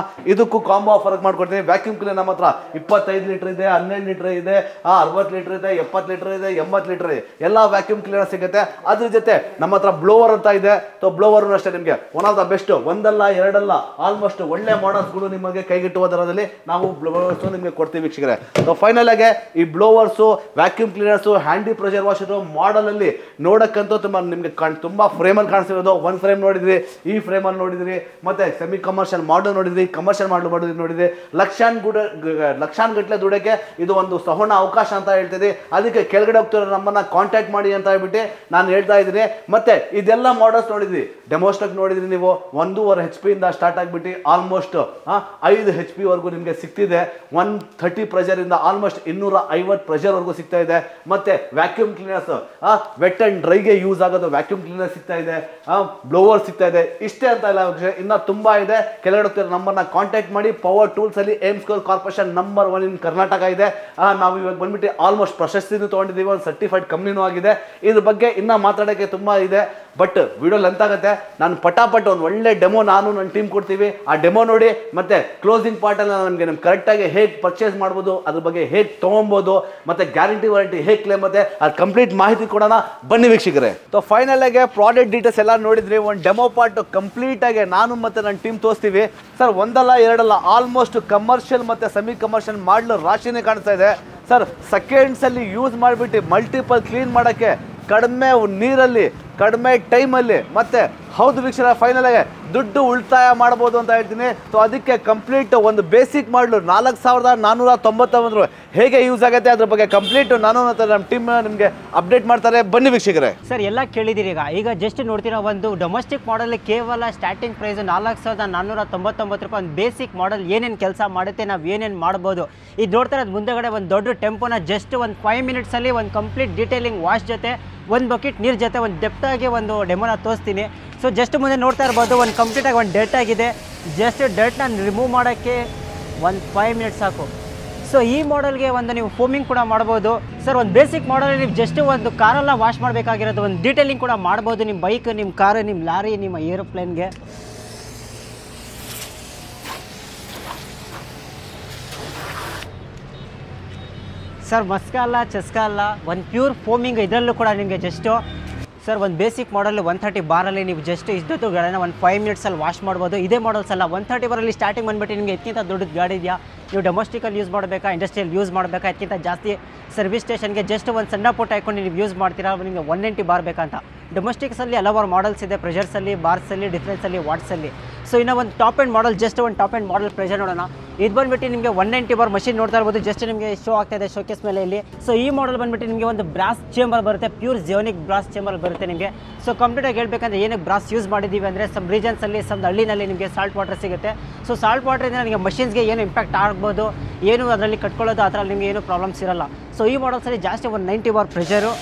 Speaker 3: ಇದಕ್ಕೂ ಕಾಂಬೋ ಆಫರ್ ಮಾಡ್ಕೊಡ್ತೀನಿ. ವ್ಯಾಕ್ಯೂಮ್ ಕ್ಲೀನರ್ ನಮ್ಮ ಹತ್ರ 25 ಲೀಟರ್ ಇದೆ, 12 ಲೀಟರ್ ಇದೆ, 60 ಲೀಟರ್ ಇದೆ, 70 ಲೀಟರ್ ಇದೆ, 80 ಲೀಟರ್ ಇದೆ. ಎಲ್ಲ ವ್ಯಾಕ್ಯೂಮ್ ಕ್ಲೀನರ್ ಸಿಗುತ್ತೆ. ಅದ್ರ ಜೊತೆ ನಮ್ಮ ಹತ್ರ ಬ್ಲೋವರ್ ಅಂತ ಇದೆ. ಸೊ ಬ್ಲೋವರ್ ಅಷ್ಟೇ ನಿಮಗೆ ಒನ್ ಆಫ್ ದ ಬೆಸ್ಟ್, ಒಂದಲ್ಲ ಎರಡಲ್ಲ ಆಲ್ಮೋಸ್ಟ್ ಒಳ್ಳೆ ಮಾಡಲ್ಸ್ಗಳು ನಿಮಗೆ ಕೈಗೆಟ್ಟುವ ದರದಲ್ಲಿ ನಾವು ಬ್ಲೋವರ್ಸ್ ನಿಮಗೆ ಕೊಡ್ತೀವಿ ವೀಕ್ಷಕರೇ. ಸೊ ಫೈನಲ್ ಆಗಿ ಈ blowers, vacuum cleaners, handy pressure washer ಮಾಡಲಲ್ಲಿ ನೋಡಕ್ಕಂತೂ ನಿಮಗೆ ತುಂಬಾ ಫ್ರೇಮಲ್ಲಿ ಕಾಣಿಸ್ತಿರೋದು. ಒಂದು ಫ್ರೇಮ್ ನೋಡಿದ್ರಿ, ಈ ಫ್ರೇಮಲ್ಲಿ ನೋಡಿದ್ರಿ, ಮತ್ತೆ ಸೆಮಿ ಕಮರ್ಷಿಯಲ್ ಮಾಡಲ್ ನೋಡಿದ್ರಿ, ಕಮರ್ಷಿಯಲ್ ಮಾಡಲ್ ನೋಡಿದ್ರಿ. ಲಕ್ಷಾನ್ಗಟ್ಟಲೆ ದುಡಕ್ಕೆ ಇದು ಒಂದು ಸಹೋಣ ಅವಕಾಶ ಅಂತ ಹೇಳ್ತಿದ್ದೆ. ಅದಕ್ಕೆ ಕೆಳಗಡೆ ಹೋಗ್ತಿರೋ ನಮ್ಮನ್ನ ಕಾಂಟ್ಯಾಕ್ಟ್ ಮಾಡಿ ಅಂತ ಹೇಳ್ಬಿಟ್ಟು ನಾನು ಹೇಳ್ತಾ ಇದ್ದೀನಿ. ಮತ್ತೆ ಇದೆಲ್ಲ ಮಾಡಲ್ಸ್ ನೋಡಿದ್ರಿ, ಡೆಮೋಸ್ಟಾಕ್ ನೋಡಿದ್ರಿ ನೀವು. 1.5 HP ಇಂದ ಸ್ಟಾರ್ಟ್ ಆಗಿಬಿಟ್ಟು ಆಲ್ಮೋಸ್ಟ್ 5 HP ವರೆಗೂ ನಿಮಗೆ ಸಿಗ್ತಿದೆ. 130 ಪ್ರೆಷರ್ ಇಂದ ಆಲ್ಮೋಸ್ಟ್ 250 ಪ್ರೆಷರ್ ವರೆಗೂ ಸಿಗ್ತಾ ಇದೆ. ಮತ್ತೆ ವ್ಯಾಕ್ಯೂಮ್ ಕ್ಲೀನರ್ಸ್, ವೆಟ್ ಅಂಡ್ ಡ್ರೈಗೆ ಯೂಸ್ ಆಗೋದು ವ್ಯಾಕ್ಯೂಮ್ ಕ್ಲೀನರ್ ಸಿಗ್ತಾ ಇದೆ, ಬ್ಲೋವರ್ ಸಿಗ್ತಾ ಇದೆ. ಇಷ್ಟೇ ಅಂತ ಇಲ್ಲ, ಇನ್ನ ತುಂಬಾ ಇದೆ. ಕೆಳಗಡೆ ನಮ್ಮನ್ನ ಕಾಂಟ್ಯಾಕ್ಟ್ ಮಾಡಿ. ಪವರ್ ಟೂಲ್ಸ್ ಅಲ್ಲಿ ಏಮ್ಸ್ಕೋರ್ ಕಾರ್ಪೊರೇಷನ್ ನಂಬರ್ 1 ಇನ್ ಕರ್ನಾಟಕ ಇದೆ. ನಾವು ಇವಾಗ ಬಂದ್ಬಿಟ್ಟು ಆಲ್ಮೋಸ್ಟ್ ಪ್ರಶಸ್ತಿನೂ ತಗೊಂಡಿದ್ದೀವಿ, ಒಂದು ಸರ್ಟಿಫೈಡ್ ಕಂಪ್ನಿನೂ ಆಗಿದೆ. ಇದ್ರ ಬಗ್ಗೆ ಇನ್ನ ಮಾತಾಡೋಕ್ಕೆ ತುಂಬಾ ಇದೆ, ಬಟ್ ವಿಡಿಯೋ ಲೆಂತ್ ಆಗುತ್ತೆ. ನಾನು ಪಟಾಪಟ್ ಒಂದು ಒಳ್ಳೆ ಡೆಮೋ ನಾನು ನನ್ನ ಟೀಮ್ ಕೊಡ್ತೀವಿ. ಆ ಡೆಮೋ ನೋಡಿ ಮತ್ತೆ ಕ್ಲೋಸಿಂಗ್ ಪಾರ್ಟಲ್ಲಿ ನಮಗೆ ಕರೆಕ್ಟಾಗಿ ಹೇಗೆ ಪರ್ಚೇಸ್ ಮಾಡ್ಬೋದು, ಅದ್ರ ಬಗ್ಗೆ ಹೇಗೆ ತೊಗೊಬೋದು, ಮತ್ತೆ ಗ್ಯಾರಂಟಿ ವಾರಂಟಿ ಹೇಗೆ ಕ್ಲೇಮ್, ಮತ್ತೆ ಅದು ಕಂಪ್ಲೀಟ್ ಮಾಹಿತಿ ಕೊಡೋಣ ಬನ್ನಿ ವೀಕ್ಷಕರೇ. ಸೊ ಫೈನಲ್ ಆಗಿ ಪ್ರಾಡಕ್ಟ್ ಡೀಟೇಲ್ಸ್ ಎಲ್ಲ ನೋಡಿದ್ರಿ. ಒಂದು ಡೆಮೋ ಪಾರ್ಟ್ ಕಂಪ್ಲೀಟ್ ಆಗಿ ನಾನು ಮತ್ತೆ ನನ್ನ ಟೀಮ್ ತೋರಿಸ್ತೀವಿ. ಸರ್ ಒಂದಲ್ಲ ಎರಡಲ್ಲ ಆಲ್ಮೋಸ್ಟ್ ಕಮರ್ಷಿಯಲ್ ಮತ್ತೆ ಸೆಮಿ ಕಮರ್ಷಿಯಲ್ ಮಾಡಲು ರಾಶಿನೇ ಕಾಣಿಸ್ತಾ ಇದೆ. ಸರ್ ಸೆಕೆಂಡ್ಸ್ ಅಲ್ಲಿ ಯೂಸ್ ಮಾಡಿಬಿಟ್ಟು ಮಲ್ಟಿಪಲ್ ಕ್ಲೀನ್ ಮಾಡೋಕ್ಕೆ ಕಡಿಮೆ ನೀರಲ್ಲಿ, ಕಡಿಮೆ ಟೈಮಲ್ಲಿ, ಮತ್ತೆ ಹೌದು ವೀಕ್ಷಕರೇ, ಫೈನಲ್ ಆಗಿ ದುಡ್ಡು ಉಳಿತಾಯ ಮಾಡ್ಬೋದು ಅಂತ ಹೇಳ್ತೀನಿ. ಸೊ ಅದಕ್ಕೆ ಕಂಪ್ಲೀಟ್ ಒಂದು ಬೇಸಿಕ್ ಮಾಡಲು 4499 ಹೇಗೆ ಯೂಸ್ ಆಗುತ್ತೆ ಅದ್ರ ಬಗ್ಗೆ ಕಂಪ್ಲೀಟ್ ನಾನು ನಮ್ಮ ಟೀಮ್ ನಿಮಗೆ ಅಪ್ಡೇಟ್ ಮಾಡ್ತಾರೆ. ಬನ್ನಿ ವೀಕ್ಷಕರೇ.
Speaker 4: ಸರ್ ಎಲ್ಲ ಕೇಳಿದಿರಿ. ಈಗ ಜಸ್ಟ್ ನೋಡ್ತೀರಾ, ಒಂದು ಡೊಮೆಸ್ಟಿಕ್ ಮಾಡಲ್ ಕೇವಲ ಸ್ಟಾರ್ಟಿಂಗ್ ಪ್ರೈಸ್ 4499 ರೂಪಾಯಿ. ಒಂದು ಬೇಸಿಕ್ ಮಾಡಲ್ ಏನೇನು ಕೆಲಸ ಮಾಡುತ್ತೆ, ನಾವು ಏನೇನು ಮಾಡ್ಬೋದು ಇದು ನೋಡ್ತಾರೆ. ಅದು ಮುಂದೆಗಡೆ ಒಂದು ದೊಡ್ಡ ಟೆಂಪೋನ ಜಸ್ಟ್ ಒಂದು 5 ಮಿನಿಟ್ಸಲ್ಲಿ ಒಂದು ಕಂಪ್ಲೀಟ್ ಡೀಟೇಲಿಂಗ್ ವಾಶ್ ಜೊತೆ ಒಂದು ಬಕೆಟ್ ನೀರು ಜೊತೆ ಒಂದು ಡೆಪ್ತಾಗಿ ಒಂದು ಡೆಮೋನ ತೋರಿಸ್ತೀನಿ. ಸೊ ಜಸ್ಟ್ ಮುಂದೆ ನೋಡ್ತಾ ಇರ್ಬೋದು, ಒಂದು ಕಂಪ್ಲೀಟಾಗಿ ಒಂದು ಡರ್ಟ್ ಆಗಿದೆ. ಜಸ್ಟ್ ಡರ್ಟ್ನ ರಿಮೂವ್ ಮಾಡೋಕ್ಕೆ ಒಂದು 5 ಮಿನಿಟ್ಸ್ ಸಾಕು. ಸೊ ಈ ಮಾಡಲ್ಗೆ ಒಂದು ನೀವು ಫೋಮಿಂಗ್ ಕೂಡ ಮಾಡ್ಬೋದು. ಸರ್ ಒಂದು ಬೇಸಿಕ್ ಮಾಡಲ್ ನೀವು ಜಸ್ಟ್ ಒಂದು ಕಾರೆಲ್ಲ ವಾಶ್ ಮಾಡಬೇಕಾಗಿರೋದು, ಒಂದು ಡೀಟೇಲಿಂಗ್ ಕೂಡ ಮಾಡ್ಬೋದು. ನಿಮ್ಮ ಬೈಕ್, ನಿಮ್ಮ ಕಾರು, ನಿಮ್ಮ ಲಾರಿ, ನಿಮ್ಮ ಏರೋಪ್ಲೇನ್ಗೆ. ಸರ್ ಮಸ್ಕ ಅಲ್ಲ, ಚಸ್ಕ ಅಲ್ಲ, ಒಂದು ಪ್ಯೂರ್ ಫೋಮಿಂಗ್. ಇದರಲ್ಲೂ ಕೂಡ ನಿಮಗೆ ಜಸ್ಟು ಸರ್ ಒಂದು ಬೇಸಿಕ್ ಮಾಡಲ್ 130 ಬಾರಲ್ಲಿ ನೀವು ಜಸ್ಟ್ ಇಷ್ಟೊತ್ತು ಗಾಡಿನ ಒಂದು 5 ಮಿನಿಟ್ಸಲ್ಲಿ ವಾಶ್ ಮಾಡ್ಬೋದು. ಇದೇ ಮಾಡಲ್ಸ್ ಅಲ್ಲ, 130 ಬಾರಲ್ಲಿ ಸ್ಟಾರ್ಟಿಂಗ್ ಬಂದುಬಿಟ್ಟು ನಿಮಗೆ ಇದಕ್ಕಿಂತ ದೊಡ್ಡದು ಗಾಡಿ ಇದೆಯಾ, ನೀವು ಡೊಮೆಸ್ಟಿಕಲ್ಲಿ ಯೂಸ್ ಮಾಡಬೇಕಾ, ಇಂಡಸ್ಟ್ರಿಯಲ್ ಯೂಸ್ ಮಾಡಬೇಕಾ, ಇದಕ್ಕಿಂತ ಜಾಸ್ತಿ ಸರ್ವಿಸ್ ಸ್ಟೇಷನ್ಗೆ ಜಸ್ಟ್ ಒಂದು ಸಣ್ಣ ಪುಟ್ಟ ಹಾಕೊಂಡು ನೀವು ಯೂಸ್ ಮಾಡ್ತೀರಾ, ನಿಮಗೆ 190 ಬಾರ್ ಬೇಕಂತ. ಡೊಮೆಸ್ಟಿಕ್ಸಲ್ಲಿ ಹಲವಾರು ಮಾಡಲ್ಸ್ ಇದೆ, ಪ್ರೆಷರ್ಸಲ್ಲಿ, ಬಾರ್ಸಲ್ಲಿ, ಡಿಫ್ರೆನ್ಸಲ್ಲಿ, ವಾಟ್ಸಲ್ಲಿ. ಸೊ ಇನ್ನು ಒಂದು ಟಾಪ್ ಆ್ಯಂಡ್ ಮಾಡಲ್, ಜಸ್ಟ್ ಒಂದು ಟಾಪ್ ಆ್ಯಂಡ್ ಮಾಡಲ್ ಪ್ರೆಷರ್ ನೋಡೋಣ. ಇದು ಬಂದುಬಿಟ್ಟು ನಿಮಗೆ 190 ಬಾರ್ ಮಷಿನ್ ನೋಡ್ತಾ ಇರ್ಬೋದು. ಜಸ್ಟ್ ನಿಮಗೆ ಶೋ ಆಗ್ತಾ ಇದೆ ಶೋಕೇಸ್ ಮೇಲೆ ಇಲ್ಲಿ. ಸೊ ಈ ಮಾಡಲ್ ಬಂದುಬಿಟ್ಟು ನಿಮಗೆ ಒಂದು ಬ್ರಾಸ್ ಚೇಂಬರ್ ಬರುತ್ತೆ, ಪ್ಯೂರ್ ಜಿಯೋನಿಕ್ ಬ್ರಾಸ್ ಚೇಂಬರ್ ಬರುತ್ತೆ ನಿಮಗೆ. ಸೊ ಕಂಪ್ಲೀಟಾಗಿ ಹೇಳ್ಬೇಕಂದ್ರೆ ಏನಕ್ಕೆ ಬ್ರಾಸ್ ಯೂಸ್ ಮಾಡಿದ್ದೀವಿ ಅಂದರೆ, ಸಮ್ ರೀಜನ್ಸಲ್ಲಿ, ಸಮ್ ಹಳ್ಳಿನಲ್ಲಿ ನಿಮಗೆ ಸಾಲ್ಟ್ ವಾಟರ್ ಸಿಗುತ್ತೆ. ಸೊ ಸಾಲ್ಟ್ ವಾಟರಿಂದ ನಿಮಗೆ ಮಷಿನ್ಸ್ಗೆ ಏನು ಇಂಪ್ಯಾಕ್ಟ್ ಆಗ್ಬೋದು, ಏನು ಅದರಲ್ಲಿ ಕಟ್ಕೊಳ್ಳೋದು ಆ ಥರ ನಿಮಗೆ ಏನು ಪ್ರಾಬ್ಲಮ್ಸ್ ಇರಲ್ಲ. ಸೊ ಈ ಮಾಡಲ್ಸಲ್ಲಿ ಜಾಸ್ತಿ ಒಂದು 90 ಬಾರ್ ಪ್ರೆಷರು.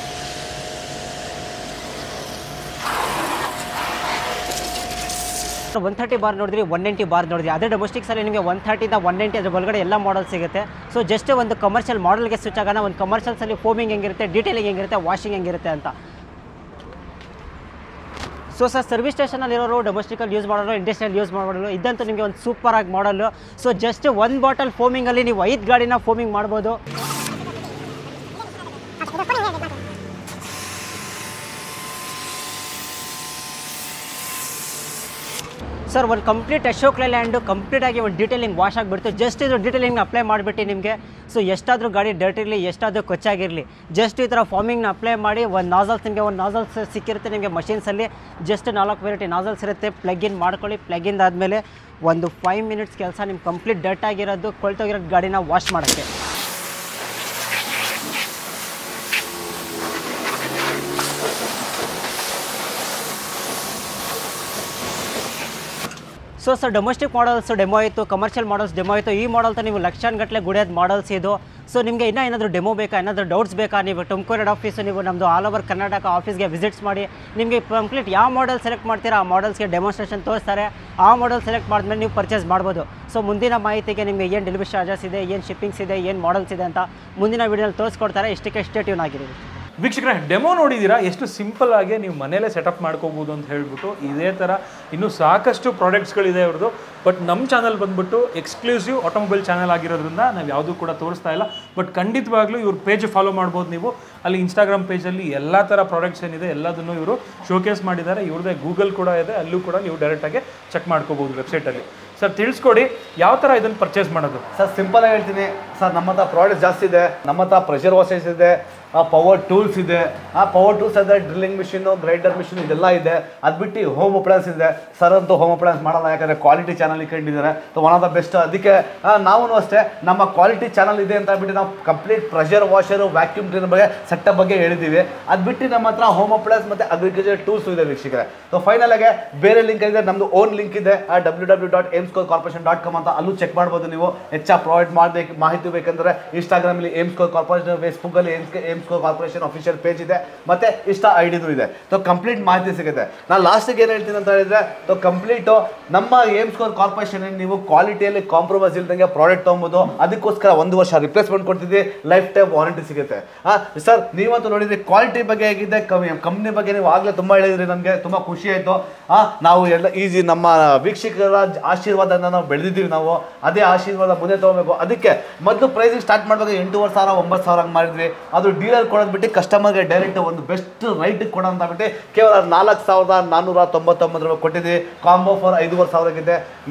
Speaker 4: 130 ಬಾರ್ ನೋಡಿದ್ರಿ, 190 ಬಾರ್ ನೋಡಿದ್ರಿ. ಅದೇ ಡೊಮೆಸ್ಟಿಕ್ಸಲ್ಲಿ ನಿಮಗೆ 130 190 ಅದ್ರ ಒಳಗಡೆ ಎಲ್ಲ ಮಾಡಲ್ ಸಿಗುತ್ತೆ. ಸೊ ಜಸ್ಟ್ ಒಂದು ಕಮರ್ಷಿಯಲ್ ಮಾಡಲ್ಗೆ ಸ್ವಿಚ್ ಆಗೋಣ. ಒಂದು ಕಮರ್ಷಿಯಲ್ಸಲ್ಲಿ ಫೋಮಿಂಗ್ ಹೆಂಗಿರುತ್ತೆ, ಡೀಟೇಲಿಂಗ್ ಹೆಂಗಿರುತ್ತೆ, ವಾಷಿಂಗ್ ಹೆಂಗಿರುತ್ತೆ ಅಂತ. ಸೊ ಸರ್ ಸರ್ವಿಸ್ ಸ್ಟೇಷನಲ್ಲಿರೋರು, ಡೊಮೆಸ್ಟಿಕಲ್ಲಿ ಯೂಸ್ ಮಾಡೋರು, ಇಂಡಸ್ಟ್ರಿಯಲ್ ಯೂಸ್ ಮಾಡೋರು, ಇದಂತೂ ನಿಮಗೆ ಒಂದು ಸೂಪರಾಗಿ ಮಾಡಲು. ಸೊ ಜಸ್ಟ್ 1 ಬಾಟಲ್ ಫೋಮಿಂಗಲ್ಲಿ ನೀವು 5 ಗಾಡಿನ ಫೋಮಿಂಗ್ ಮಾಡ್ಬೋದು. ಸರ್ ಒಂದು ಕಂಪ್ಲೀಟ್ ಅಶೋಕ್ ಲೇಲ್ಯಾಂಡು ಕಂಪ್ಲೀಟಾಗಿ ಒಂದು ಡೀಟೇಲಿಂಗ್ ವಾಶ್ ಆಗಿಬಿಡ್ತು. ಜಸ್ಟ್ ಇದು ಡೀಟೇಲಿಂಗ್ನ ಅಪ್ಲೈ ಮಾಡಿಬಿಟ್ಟು ನಿಮಗೆ, ಸೊ ಎಷ್ಟಾದರೂ ಗಾಡಿ ಡರ್ಟ್ ಇರಲಿ, ಎಷ್ಟಾದರೂ ಕೊಚ್ಚಾಗಿರಲಿ, ಜಸ್ಟ್ ಈ ಥರ ಫಾರ್ಮಿಂಗ್ನ ಅಪ್ಲೈ ಮಾಡಿ ಒಂದು ನಾಸಲ್ಸ್, ನಿಮಗೆ ಒಂದು ನಾಸಲ್ಸ್ ಸಿಕ್ಕಿರುತ್ತೆ ನಿಮಗೆ ಮಷಿನ್ಸಲ್ಲಿ. ಜಸ್ಟ್ 4 ವೆರೈಟಿ ನಾಸಲ್ಸ್ ಇರುತ್ತೆ. ಪ್ಲಗಿನ್ ಮಾಡ್ಕೊಳ್ಳಿ. ಪ್ಲಗಿನ್ ಆದಮೇಲೆ ಒಂದು 5 ಮಿನಿಟ್ಸ್ ಕೆಲಸ ನಿಮ್ಮ ಕಂಪ್ಲೀಟ್ ಡರ್ಟ್ ಆಗಿರೋದು, ಕೊಳ್ತೋಗಿರೋದು ಗಾಡಿನ ವಾಶ್ ಮಾಡೋಕ್ಕೆ. So sir domestic models demo ಆಯಿತು, ಕಮರ್ಷಿಯಲ್ ಮಾಡಲ್ಸ್ ಡೆಮೋ ಆಯಿತು. ಈ ಮಾಡಲ್ತ ನೀವು ಲಕ್ಷಾನುಗಟ್ಟಲೆ ಗುಡಿಯೋದು ಮಾಡಲ್ಸ್ ಇದು. ಸೊ ನಿಮಗೆ ಇನ್ನೂ ಏನಾದರೂ ಡೆಮೋ ಬೇಕಾ, ಏನಾದರೂ ಡೌಟ್ಸ್ ಬೇಕಾ, ನೀವು ತುಮಕೂರು ಹೆಡ್ ಆಫೀಸು, ನೀವು ನಮ್ಮದು ಆಲ್ ಓವರ್ ಕರ್ನಾಟಕ ಆಫೀಸ್ಗೆ ವಿಸಿಟ್ಸ್ ಮಾಡಿ ನಿಮಗೆ ಕಂಪ್ಲೀಟ್ ಯಾವ ಮಾಡಲ್ ಸೆಲೆಕ್ಟ್ ಮಾಡ್ತೀರಾ ಆ ಮಾಡಲ್ಸ್ಗೆ ಡೆಮೋನ್ಸ್ಟ್ರೇಷನ್ ತೋರಿಸ್ತಾರೆ. ಆ ಮಾಡಲ್ ಸೆಲೆಕ್ಟ್ ಮಾಡಿದ್ಮೇಲೆ ನೀವು ಪರ್ಚೇಸ್ ಮಾಡ್ಬೋದು. ಸೊ ಮುಂದಿನ ಮಾಹಿತಿಗೆ ನಿಮಗೆ ಏನು ಡೆಲಿವರಿ ಚಾರ್ಜಸ್ ಇದೆ, ಏನು ಶಿಪ್ಪಿಂಗ್ಸ್ ಇದೆ, ಏನು ಮಾಡಲ್ಸ್ ಇದೆ ಅಂತ ಮುಂದಿನ ವೀಡಿಯೋದಲ್ಲಿ ತೋರಿಸ್ಕೊಡ್ತಾರೆ. ಇಷ್ಟಕ್ಕೆ ಸ್ಟೇ ಟ್ಯೂನ್ ಆಗಿದ್ದೀವಿ.
Speaker 1: ವೀಕ್ಷಕರೇ, ಡೆಮೋ ನೋಡಿದ್ದೀರಾ, ಎಷ್ಟು ಸಿಂಪಲ್ ಆಗಿ ನೀವು ಮನೇಲೇ ಸೆಟಪ್ ಮಾಡ್ಕೋಬೋದು ಅಂತ ಹೇಳ್ಬಿಟ್ಟು. ಇದೇ ಥರ ಇನ್ನೂ ಸಾಕಷ್ಟು ಪ್ರಾಡಕ್ಟ್ಸ್ಗಳಿದೆ ಅವ್ರದ್ದು. ಬಟ್ ನಮ್ಮ ಚಾನಲ್ ಬಂದ್ಬಿಟ್ಟು ಎಕ್ಸ್ಕ್ಲೂಸಿವ್ ಆಟೋಮೊಬೈಲ್ ಚಾನಲ್ ಆಗಿರೋದ್ರಿಂದ ನಾವು ಯಾವುದೂ ಕೂಡ ತೋರಿಸ್ತಾ ಇಲ್ಲ. ಬಟ್ ಖಂಡಿತವಾಗ್ಲೂ ಇವ್ರ ಪೇಜ್ ಫಾಲೋ ಮಾಡ್ಬೋದು ನೀವು. ಅಲ್ಲಿ ಇನ್ಸ್ಟಾಗ್ರಾಮ್ ಪೇಜಲ್ಲಿ ಎಲ್ಲ ಥರ ಪ್ರಾಡಕ್ಟ್ಸ್ ಏನಿದೆ ಎಲ್ಲದನ್ನು ಇವರು ಶೋಕೇಸ್ ಮಾಡಿದ್ದಾರೆ. ಇವ್ರದ್ದೇ ಗೂಗಲ್ ಕೂಡ ಇದೆ, ಅಲ್ಲೂ ಕೂಡ ನೀವು ಡೈರೆಕ್ಟಾಗಿ ಚೆಕ್ ಮಾಡ್ಕೋಬೋದು ವೆಬ್ಸೈಟಲ್ಲಿ. ಸರ್ ತಿಳಿಸ್ಕೊಡಿ, ಯಾವ ಥರ ಇದನ್ನು ಪರ್ಚೇಸ್ ಮಾಡೋದು?
Speaker 3: ಸರ್ ಸಿಂಪಲ್ ಆಗಿ ಹೇಳ್ತೀನಿ ಸರ್, ನಮ್ಮ ಹತ್ರ ಪ್ರಾಡಕ್ಟ್ಸ್ ಜಾಸ್ತಿ ಇದೆ. ನಮ್ಮ ಹತ್ರ ಪ್ರೆಷರ್ ವಾಷರ್ಸ್ ಇದೆ, ಪವರ್ ಟೂಲ್ಸ್ ಇದೆ. ಆ ಪವರ್ ಟೂಲ್ಸ್ ಅಂದರೆ ಡ್ರಿಲ್ಲಿಂಗ್ ಮಿಷಿನು, ಗ್ರೈಂಡರ್ ಮಿಷಿನ್ ಇದೆಲ್ಲ ಇದೆ. ಅದು ಬಿಟ್ಟು ಹೋಮ್ ಅಪ್ಲಯನ್ಸ್ ಇದೆ. ಸರ್ ಅಂತೂ ಹೋಮ್ ಅಪ್ಲಯನ್ಸ್ ಮಾಡಲ್ಲ, ಯಾಕಂದರೆ ಕ್ವಾಲಿಟಿ ಚಾನಲ್ ಇಟ್ಕೊಂಡಿದ್ದಾರೆ. So one of the best. ಅದಕ್ಕೆ ನಾವು ಅಷ್ಟೇ ನಮ್ಮ ಕ್ವಾಲಿಟಿ ಚಾನಲ್ ಇದೆ ಅಂತ ಹೇಳ್ಬಿಟ್ಟು ನಾವು complete pressure washer, vacuum cleaner ಬಗ್ಗೆ ಸೆಟಪ್ ಬಗ್ಗೆ ಹೇಳಿದ್ದೀವಿ. ಅದು ಬಿಟ್ಟು ನಮ್ಮ ಹತ್ರ ಹೋಮ್ ಅಪ್ಲಯನ್ಸ್ ಮತ್ತು ಅಗ್ರಿಕಲ್ಚರ್ ಟೂಲ್ಸ್ ಇದೆ ವೀಕ್ಷಕರೇ. ಸೊ ಫೈನಲ್ ಆಗಿ ಬೇರೆ ಲಿಂಕ್ ಇದೆ, ನಮ್ಮದು ಓನ್ ಲಿಂಕ್ ಇದೆ, www.aimscorecorporation.com ಅಂತ. ಅಲ್ಲೂ ಚೆಕ್ ಮಾಡ್ಬೋದು ನೀವು. ಹೆಚ್ಚಾಗಿ ಪ್ರೊವೈಡ್ ಮಾಡಬೇಕು ಮಾಹಿತಿ ಬೇಕಂದರೆ ಇನ್ಸ್ಟಾಗ್ರಾಮಲ್ಲಿ ಏಮ್ಸ್ಕೋರ್ ಕಾರ್ಪೊರೇಷನ್, ಫೇಸ್ಬುಕ್ಕಲ್ಲಿ ಏಮ್ಸ್ಕೋರ್ ಕಾರ್ಪೊರೇಷನ್ ಅಫಿಷಿಯಲ್ ಪೇಜ್ ಇದೆ, ಮತ್ತು ಇಷ್ಟ ಐಡಿನೂ ಇದೆ. ಸೊ ಕಂಪ್ಲೀಟ್ ಮಾಹಿತಿ ಸಿಗುತ್ತೆ. ನಾನು ಲಾಸ್ಟಿಗೆ ಏನು ಹೇಳ್ತೀನಿ ಅಂತ ಹೇಳಿದ್ರೆ, ಸೊ ಕಂಪ್ಲೀಟು ನಮ್ಮ ಏಮ್ಸ್ಕೋರ್ ಕಾರ್ಪೊರೇಷನ್ ನೀವು ಕ್ವಾಲಿಟಿಯಲ್ಲಿ ಕಾಂಪ್ರಮೈಸ್ ಇಲ್ದಂಗೆ ಪ್ರಾಡಕ್ಟ್ ತೊಗೊಬೋದು. ಅದಕ್ಕೋಸ್ಕರ 1 ವರ್ಷ ರಿಪ್ಲೇಸ್ಮೆಂಟ್ ಕೊಡ್ತಿದ್ವಿ, ಲೈಫ್ ಟೈಮ್ ವಾರಂಟಿ ಸಿಗುತ್ತೆ. ಸರ್ ನೀವಂತೂ ನೋಡಿದ್ರಿ ಕ್ವಾಲಿಟಿ ಬಗ್ಗೆ ಹೇಗಿದೆ, ಕಂಪ್ನಿ ಬಗ್ಗೆ ನೀವು ಆಗಲೇ ತುಂಬ ಹೇಳಿದ್ರಿ, ನಮಗೆ ತುಂಬ ಖುಷಿ ಆಯಿತು. ನಾವು ಎಲ್ಲ ಈಸಿ ನಮ್ಮ ವೀಕ್ಷಕರ ಆಶೀರ್ವಾದನ ನಾವು ಬೆಳೆದಿದ್ದೀವಿ. ನಾವು ಅದೇ ಆಶೀರ್ವಾದ ಮುಂದೆ ತೊಗೋಬೇಕು. ಅದಕ್ಕೆ ಮೊದಲು ಪ್ರೈಸಿಂಗ್ ಸ್ಟಾರ್ಟ್ ಮಾಡುವಾಗ 8,500 9,000 ಹಂಗೆ ಮಾಡಿದ್ವಿ. ಅದು ಡೀಲರ್ ಕೊಡೋದು ಬಿಟ್ಟು ಕಸ್ಟಮರ್ಗೆ ಡೈರೆಕ್ಟ್ ಒಂದು ಬೆಸ್ಟ್ ರೈಟಿಗೆ ಕೊಡೋ ಅಂತ ಬಿಟ್ಟು ಕೇವಲ 4,499 ರೂಪಾಯಿ ಕೊಟ್ಟಿದ್ದೀವಿ. ಕಾಂಬೋ ಫಾರ್ 5,500 ಇದೆ.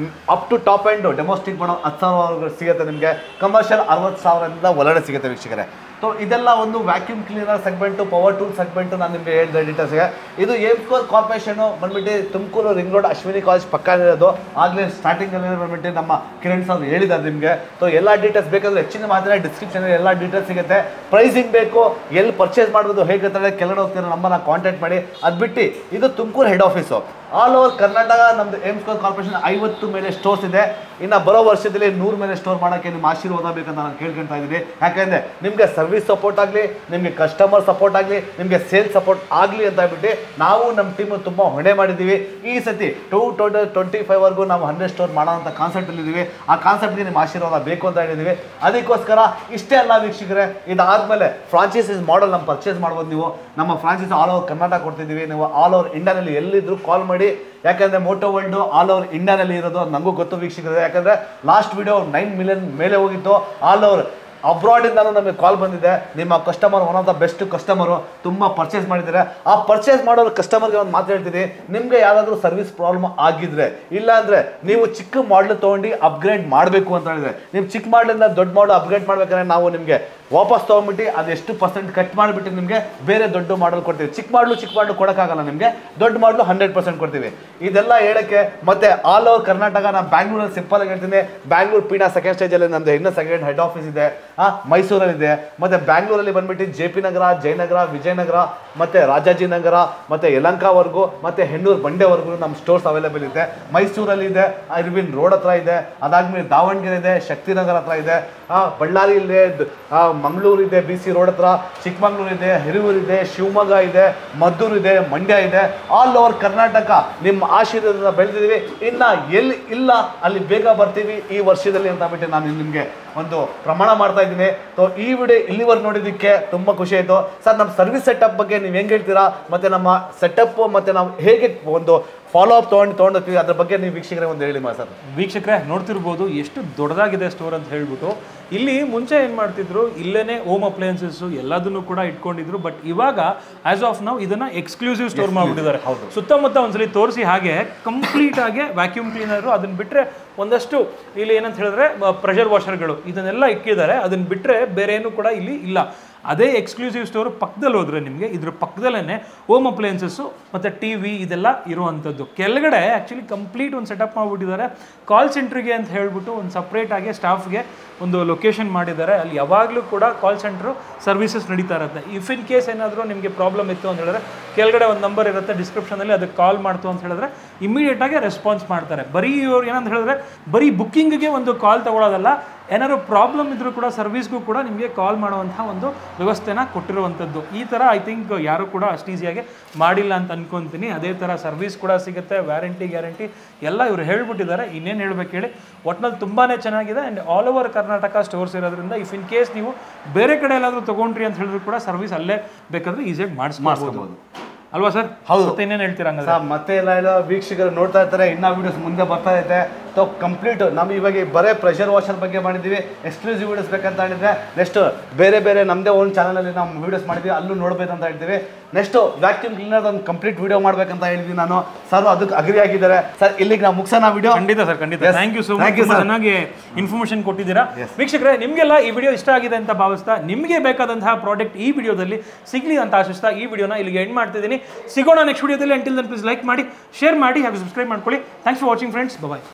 Speaker 3: Up to top and domestic ಮಾಡೋ 10,000 ಸಿಗುತ್ತೆ ನಿಮಗೆ. ಕಮರ್ಷಿಯಲ್ 60,000ದಿಂದ ಒಳಗಡೆ ಸಿಗುತ್ತೆ ವೀಕ್ಷಕರೇ. ಸೊ ಇದೆಲ್ಲ ಒಂದು vacuum cleaner segment, power tool segment ನಾನು ನಿಮಗೆ ಹೇಳಿದೆ ಡೀಟೇಲ್ಸ್ಗೆ. ಇದು ಏಮ್ಸ್ಕೋರ್ ಕಾರ್ಪೊರೇಷನು ಬಂದ್ಬಿಟ್ಟು Tumakuru ring road Ashwini college ಪಕ್ಕ ಇರೋದು. ಆಗಲೇ ಸ್ಟಾರ್ಟಿಂಗಲ್ಲಿ ಬಂದ್ಬಿಟ್ಟು ನಮ್ಮ ಕಿರಣ್ ಸರ್ ಹೇಳಿದ್ದಾರೆ ನಿಮಗೆ. ಸೊ ಎಲ್ಲ ಡೀಟೇಲ್ಸ್ ಬೇಕಾದ್ರೆ ಹೆಚ್ಚಿನ ಮಾತ್ರ ಡಿಸ್ಕ್ರಿಪ್ಷನಲ್ಲಿ ಎಲ್ಲ ಡೀಟೇಲ್ಸ್ ಸಿಗುತ್ತೆ. ಪ್ರೈಸಿಂಗ್ ಬೇಕು, ಎಲ್ಲಿ ಪರ್ಚೇಸ್ ಮಾಡೋದು ಹೇಗೆ ಕೆಳಗಡೆ ಹೋಗ್ತೀರ ನಮ್ಮನ್ನ ಕಾಂಟ್ಯಾಕ್ಟ್ ಮಾಡಿ. ಅದು ಬಿಟ್ಟು ಇದು Tumakuru head office. All over Karnataka ನಮ್ದು ಏಮ್ಸ್ಕೋರ್ ಕಾರ್ಪೊರೇಷನ್ 50 ಮೇಲೆ ಸ್ಟೋರ್ಸ್ ಇದೆ. ಇನ್ನು ಬರೋ ವರ್ಷದಲ್ಲಿ 100 ಮೇಲೆ ಸ್ಟೋರ್ ಮಾಡೋಕ್ಕೆ ನಿಮ್ಮ ಆಶೀರ್ವಾದ ಬೇಕಂತ ನಾನು ಕೇಳ್ಕೊಳ್ತಾ ಇದ್ದೀನಿ. ಯಾಕೆಂದರೆ ನಿಮಗೆ ಸರ್ವಿಸ್ ಸಪೋರ್ಟ್ ಆಗಲಿ, ನಿಮಗೆ ಕಸ್ಟಮರ್ ಸಪೋರ್ಟ್ ಆಗಲಿ, ನಿಮಗೆ ಸೇಲ್ಸ್ ಸಪೋರ್ಟ್ ಆಗಲಿ ಅಂತ ಹೇಳ್ಬಿಟ್ಟು ನಾವು ನಮ್ಮ ಟೀಮು ತುಂಬ ಹೊಣೆ ಮಾಡಿದ್ದೀವಿ. ಈ ಸತಿ 2025ವರೆಗೂ ನಾವು 100 ಸ್ಟೋರ್ ಮಾಡೋಂಥ ಕಾನ್ಸೆಪ್ಟಲ್ಲಿದ್ದೀವಿ. ಆ ಕಾನ್ಸೆಪ್ಟ್ಗೆ ನಿಮ್ಮ ಆಶೀರ್ವಾದ ಬೇಕು ಅಂತ ಹೇಳಿದ್ದೀವಿ. ಅದಕ್ಕೋಸ್ಕರ ಇಷ್ಟೇ ಅಲ್ಲ ವೀಕ್ಷಕರೇ, ಇದಾದಮೇಲೆ ಫ್ರಾಂಚೈಸೀಸ್ ಮಾಡಲ್ ನಮ್ಮ ಪರ್ಚೇಸ್ ಮಾಡ್ಬೋದು. ನೀವು ನಮ್ಮ ಫ್ರಾಂಚೈಸ್ ಆಲ್ ಓವರ್ ಕರ್ನಾಟಕ ಕೊಡ್ತಿದ್ದೀವಿ. ನೀವು ಆಲ್ ಓವರ್ ಇಂಡಿಯಾನಲ್ಲಿ ಎಲ್ಲಿದ್ರು ಕಾಲ್ ಮಾಡಿ. ಯಾಕಂದರೆ ಮೋಟೋ ವರ್ಲ್ಡು ಆಲ್ ಓವರ್ ಇಂಡಿಯಾನಲ್ಲಿ ಇರೋದು ನನಗೂ ಗೊತ್ತು ವೀಕ್ಷಕರೇ. ಯಾಕಂದರೆ ಲಾಸ್ಟ್ ವಿಡಿಯೋ 9 ಮಿಲಿಯನ್ ಮೇಲೆ ಹೋಗಿತ್ತು. ಆಲ್ ಓವರ್ ಅಬ್ರಾಡಿಂದನೂ ನಮಗೆ ಕಾಲ್ ಬಂದಿದೆ. ನಿಮ್ಮ customer one of the best customer, ತುಂಬ ಪರ್ಚೇಸ್ ಮಾಡಿದ್ದಾರೆ. ಆ ಪರ್ಚೇಸ್ ಮಾಡೋರು ಕಸ್ಟಮರ್ಗೆ ಒಂದು ಮಾತು ಹೇಳ್ತೀನಿ, ನಿಮಗೆ ಯಾರಾದರೂ ಸರ್ವಿಸ್ ಪ್ರಾಬ್ಲಮ್ ಆಗಿದ್ರೆ, ಇಲ್ಲಾಂದರೆ ನೀವು ಚಿಕ್ಕ ಮಾಡಲ್ ತೊಗೊಂಡು ಅಪ್ಗ್ರೇಡ್ ಮಾಡಬೇಕು ಅಂತ ಹೇಳಿದ್ರೆ, ನೀವು ಚಿಕ್ಕ ಮಾಡಲಿಂದ ದೊಡ್ಡ ಮಾಡಲ್ ಅಪ್ಗ್ರೇಡ್ ಮಾಡ್ಬೇಕಾದ್ರೆ ನಾವು ನಿಮಗೆ ವಾಪಸ್ ತೊಗೊಂಡ್ಬಿಟ್ಟು ಅದು ಎಷ್ಟು % ಕಟ್ ಮಾಡಿಬಿಟ್ಟು ನಿಮಗೆ ಬೇರೆ ದೊಡ್ಡ ಮಾಡಲ್ ಕೊಡ್ತೀವಿ. ಚಿಕ್ಕ ಮಾಡಲು ಕೊಡೋಕ್ಕಾಗಲ್ಲ ನಿಮಗೆ, ದೊಡ್ಡ ಮಾಡಲು 100% ಕೊಡ್ತೀವಿ. ಇದೆಲ್ಲ ಹೇಳೋಕ್ಕೆ ಮತ್ತೆ ಆಲ್ ಓವರ್ ಕರ್ನಾಟಕ ನಾನು ಬ್ಯಾಂಗ್ಳೂರಲ್ಲಿ ಸಿಂಪಲ್ ಆಗಿ ಹೇಳ್ತೀನಿ. ಬ್ಯಾಂಗ್ಳೂರು ಪೀನಾ ಸೆಕೆಂಡ್ ಸ್ಟೇಜಲ್ಲಿ ನಮ್ಮದು ಇನ್ನೂ ಸೆಕೆಂಡ್ ಹೆಡ್ ಆಫೀಸ್ ಇದೆ. ಮೈಸೂರಲ್ಲಿದೆ. ಮತ್ತು ಬ್ಯಾಂಗ್ಳೂರಲ್ಲಿ ಬಂದ್ಬಿಟ್ಟು JP ನಗರ, ಜಯನಗರ, ವಿಜಯನಗರ, ಮತ್ತು ರಾಜಾಜಿನಗರ, ಮತ್ತು ಯಲಹಂಕವರೆಗೂ, ಮತ್ತು ಹೆಣ್ಣೂರು ಬಂಡೆವರೆಗೂ ನಮ್ಮ ಸ್ಟೋರ್ಸ್ ಅವೈಲೇಬಲ್ ಇದೆ. ಮೈಸೂರಲ್ಲಿ ಇದೆ, ಅರವಿಂದ್ ರೋಡ್ ಹತ್ರ ಇದೆ. ಅದಾದ್ಮೇಲೆ ದಾವಣಗೆರೆ ಇದೆ, ಶಕ್ತಿನಗರ ಹತ್ರ ಇದೆ, ಬಳ್ಳಾರಿ ಇದೆ, ಮಂಗಳೂರು ಇದೆ, BC ರೋಡ್ ಹತ್ರ, ಚಿಕ್ಕಮಂಗ್ಳೂರು ಇದೆ, ಹಿರಿಯೂರು ಇದೆ, ಶಿವಮೊಗ್ಗ ಇದೆ, ಮದ್ದೂರು ಇದೆ, ಮಂಡ್ಯ ಇದೆ. ಆಲ್ ಓವರ್ ಕರ್ನಾಟಕ ನಿಮ್ಮ ಆಶೀರ್ವಾದದಿಂದ ಬೆಳೆದಿದ್ದೀವಿ. ಇನ್ನು ಎಲ್ಲಿ ಇಲ್ಲ ಅಲ್ಲಿ ಬೇಗ ಬರ್ತೀವಿ ಈ ವರ್ಷದಲ್ಲಿ ಅಂತ ಬಿಟ್ಟು ನಾನು ನಿಮಗೆ ಒಂದು ಪ್ರಮಾಣ ಮಾಡ್ತಾ ಇದ್ದೀನಿ. ಸೊ ಈ ವಿಡಿಯೋ ಇಲ್ಲಿವರೆಗೆ ನೋಡಿದ್ದಕ್ಕೆ ತುಂಬ ಖುಷಿ ಆಯಿತು. ಸರ್ ನಮ್ಮ ಸರ್ವಿಸ್ ಸೆಟಪ್ ಬಗ್ಗೆ ನೀವು ಹೆಂಗೆ ಹೇಳ್ತೀರಾ, ಮತ್ತು ನಮ್ಮ ಸೆಟಪ್ ಮತ್ತು ನಾವು ಹೇಗೆ ಒಂದು ಫಾಲೋ ಅಪ್ ತೊಗೊಂಡೋಗ್ತೀವಿ ಅದ್ರ ಬಗ್ಗೆ ನೀವು ವೀಕ್ಷಕರೇ ಒಂದು ಹೇಳಿ ಸರ್.
Speaker 1: ವೀಕ್ಷಕರೇ ನೋಡ್ತಿರ್ಬೋದು ಎಷ್ಟು ದೊಡ್ಡದಾಗಿದೆ ಸ್ಟೋರ್ ಅಂತ ಹೇಳ್ಬಿಟ್ಟು. ಇಲ್ಲಿ ಮುಂಚೆ ಏನು ಮಾಡ್ತಿದ್ರು, ಇಲ್ಲೇನೆ ಹೋಮ್ ಅಪ್ಲಯನ್ಸಸ್ಸು ಎಲ್ಲದನ್ನು ಕೂಡ ಇಟ್ಕೊಂಡಿದ್ರು. ಬಟ್ ಇವಾಗ ಆಸ್ ಆಫ್ ನಾವು ಇದನ್ನ ಎಕ್ಸ್ಕ್ಲೂಸಿವ್ ಸ್ಟೋರ್ ಮಾಡಿಬಿಟ್ಟಿದ್ದಾರೆ. ಸುತ್ತಮುತ್ತ ಒಂದ್ಸಲಿ ತೋರಿಸಿ. ಹಾಗೆ ಕಂಪ್ಲೀಟ್ ಆಗಿ ವ್ಯಾಕ್ಯೂಮ್ ಕ್ಲೀನರು, ಅದನ್ನ ಬಿಟ್ಟರೆ ಒಂದಷ್ಟು ಇಲ್ಲಿ ಏನಂತ ಹೇಳಿದ್ರೆ ಪ್ರೆಷರ್ ವಾಷರ್ಗಳು ಇದನ್ನೆಲ್ಲ ಇಕ್ಕಿದ್ದಾರೆ. ಅದನ್ನ ಬಿಟ್ಟರೆ ಬೇರೆ ಏನು ಕೂಡ ಇಲ್ಲಿ ಇಲ್ಲ. ಅದೇ ಎಕ್ಸ್ಕ್ಲೂಸಿವ್ ಸ್ಟೋರ್ ಪಕ್ಕದಲ್ಲಿ ಹೋದರೆ ನಿಮಗೆ ಇದ್ರ ಪಕ್ಕದಲ್ಲೇ ಹೋಮ್ ಅಪ್ಲಯನ್ಸಸ್ಸು ಮತ್ತು TV ಇದೆಲ್ಲ ಇರುವಂಥದ್ದು. ಕೆಳಗಡೆ ಆ್ಯಕ್ಚುಲಿ ಕಂಪ್ಲೀಟ್ ಒಂದು ಸೆಟಪ್ ಮಾಡಿಬಿಟ್ಟಿದ್ದಾರೆ. ಕಾಲ್ ಸೆಂಟ್ರಿಗೆ ಅಂತ ಹೇಳ್ಬಿಟ್ಟು ಒಂದು ಸಪ್ರೇಟಾಗಿ ಸ್ಟಾಫ್ಗೆ ಒಂದು ಲೊಕೇಶನ್ ಮಾಡಿದ್ದಾರೆ. ಅಲ್ಲಿ ಯಾವಾಗಲೂ ಕೂಡ ಕಾಲ್ ಸೆಂಟ್ರು ಸರ್ವಿಸಸ್ ನಡೀತಾ ಇರುತ್ತೆ. ಇಫ್ ಇನ್ ಕೇಸ್ ಏನಾದರೂ ನಿಮಗೆ ಪ್ರಾಬ್ಲಮ್ ಇತ್ತು ಅಂತ ಹೇಳಿದ್ರೆ ಕೆಳಗಡೆ ಒಂದು ನಂಬರ್ ಇರುತ್ತೆ ಡಿಸ್ಕ್ರಿಪ್ಷನಲ್ಲಿ, ಅದಕ್ಕೆ ಕಾಲ್ ಮಾಡ್ತು ಅಂತ ಹೇಳಿದ್ರೆ ಇಮಿಡಿಯೇಟಾಗಿ ರೆಸ್ಪಾನ್ಸ್ ಮಾಡ್ತಾರೆ. ಬರೀ ಇವ್ರು ಏನಂತ ಹೇಳಿದ್ರೆ ಬರೀ ಬುಕ್ಕಿಂಗ್ಗೆ ಒಂದು ಕಾಲ್ ತಗೊಳ್ಳೋದಲ್ಲ, ಏನಾದ್ರು ಪ್ರಾಬ್ಲಮ್ ಇದ್ರೂ ಕೂಡ ಸರ್ವಿಸ್ಗೂ ಕೂಡ ನಿಮಗೆ ಕಾಲ್ ಮಾಡುವಂಥ ಒಂದು ವ್ಯವಸ್ಥೆನ ಕೊಟ್ಟಿರುವಂಥದ್ದು. ಈ ಥರ ಐ ಥಿಂಕ್ ಯಾರು ಕೂಡ ಅಷ್ಟು ಈಸಿಯಾಗಿ ಮಾಡಿಲ್ಲ ಅಂತ ಅನ್ಕೊತೀನಿ. ಅದೇ ಥರ ಸರ್ವಿಸ್ ಕೂಡ ಸಿಗುತ್ತೆ, ವ್ಯಾರಂಟಿ ಗ್ಯಾರಂಟಿ ಎಲ್ಲ ಇವರು ಹೇಳ್ಬಿಟ್ಟಿದ್ದಾರೆ. ಇನ್ನೇನು ಹೇಳ್ಬೇಕು ಹೇಳಿ, ಒಟ್ನಲ್ಲಿ ತುಂಬಾ ಚೆನ್ನಾಗಿದೆ. And all over Karnataka stores ಇರೋದ್ರಿಂದ ಇಫ್ ಇನ್ ಕೇಸ್ ನೀವು ಬೇರೆ ಕಡೆ ಎಲ್ಲಾದರೂ ತೊಗೊಂಡ್ರಿ ಅಂತ ಹೇಳಿದ್ರು ಕೂಡ ಸರ್ವಿಸ್ ಅಲ್ಲೇ ಬೇಕಾದರೆ ಈಸಿಯಾಗಿ ಮಾಡಿಸ್ಬೋದು ಅಲ್ವಾ ಸರ್? ಹೌದು. ಮತ್ತೆ ಇನ್ನೇನು ಹೇಳ್ತೀರಾ ಸರ್?
Speaker 3: ಮತ್ತೆ ಎಲ್ಲ ವೀಕ್ಷಕರು ನೋಡ್ತಾ ಇರ್ತಾರೆ, ಇನ್ನೂ ವೀಡಿಯೋಸ್ ಮುಂದೆ ಬರ್ತಾ ಇದೆ. ಸೊ ಕಂಪ್ಲೀಟ್ ನಾವು ಇವಾಗ ಬರೇ ಪ್ರೆಷರ್ ವಾಷರ್ ಬಗ್ಗೆ ಮಾಡಿದ್ದೀವಿ. ಎಕ್ಸ್ಕ್ಲೂಸಿವ್ ವೀಡಿಯೋಸ್ ಬೇಕಂತ ಹೇಳಿದ್ರೆ ನೆಕ್ಸ್ಟ್ ಬೇರೆ ನಮ್ಮದೇ ಒಂದು ಚಾನಲಲ್ಲಿ ನಾವು ವೀಡಿಯೋಸ್ ಮಾಡಿದ್ವಿ, ಅಲ್ಲೂ ನೋಡ್ಬೇಕಂತ ಹೇಳ್ತೀವಿ. ನೆಕ್ಸ್ಟ್ ವ್ಯಾಕ್ಯೂಮ್ ಕ್ಲೀನರ್ ಒಂದು ಕಂಪ್ಲೀಟ್ ವೀಡಿಯೋ ಮಾಡ್ಬೇಕಂತ ಹೇಳಿದ್ವಿ ನಾನು. ಸರ್ ಅದಕ್ಕೆ ಅಗ್ರಿ ಆಗಿದ್ದಾರೆ. ಸರ್ ಇಲ್ಲಿಗೆ ನಾವು ಮುಗಿಸೋಣ ವಿಡಿಯೋ.
Speaker 1: ಖಂಡಿತ ಸರ್, ಖಂಡಿತ. Thank you so much. ಚೆನ್ನಾಗಿ ಇನ್ಫಾರ್ಮೇಷನ್ ಕೊಟ್ಟಿದ್ದೀರಾ ವೀಕ್ಷಕರೇ. ನಿಮಗೆಲ್ಲ ಈ ವಿಡಿಯೋ ಇಷ್ಟ ಆಗಿದೆ ಅಂತ ಭಾವಿಸ್ತಾ, ನಿಮಗೆ ಬೇಕಾದಂತಹ ಪ್ರಾಡಕ್ಟ್ ಈ ವಿಡಿಯೋದಲ್ಲಿ ಸಿಗಲಿ ಅಂತ ಆಶಿಸ್ತಾ ಈ ವಿಡಿಯೋನ ಇಲ್ಲಿಗೆ ಎಂಡ್ ಮಾಡ್ತಿದ್ದೀನಿ. ಸಿಗೋಣ ನೆಕ್ಸ್ಟ್ ವಿಡಿಯೋದಲ್ಲಿ. ಅಂಟಿಲ್ ದೆನ್ ಪ್ಲೀಸ್ ಲೈಕ್ ಮಾಡಿ, ಶೇರ್ ಮಾಡಿ ಹಾಗೂ ಸಬ್ಸ್ಕ್ರೈಬ್ ಮಾಡ್ಕೊಳ್ಳಿ. Thanks for watching friends. Bye.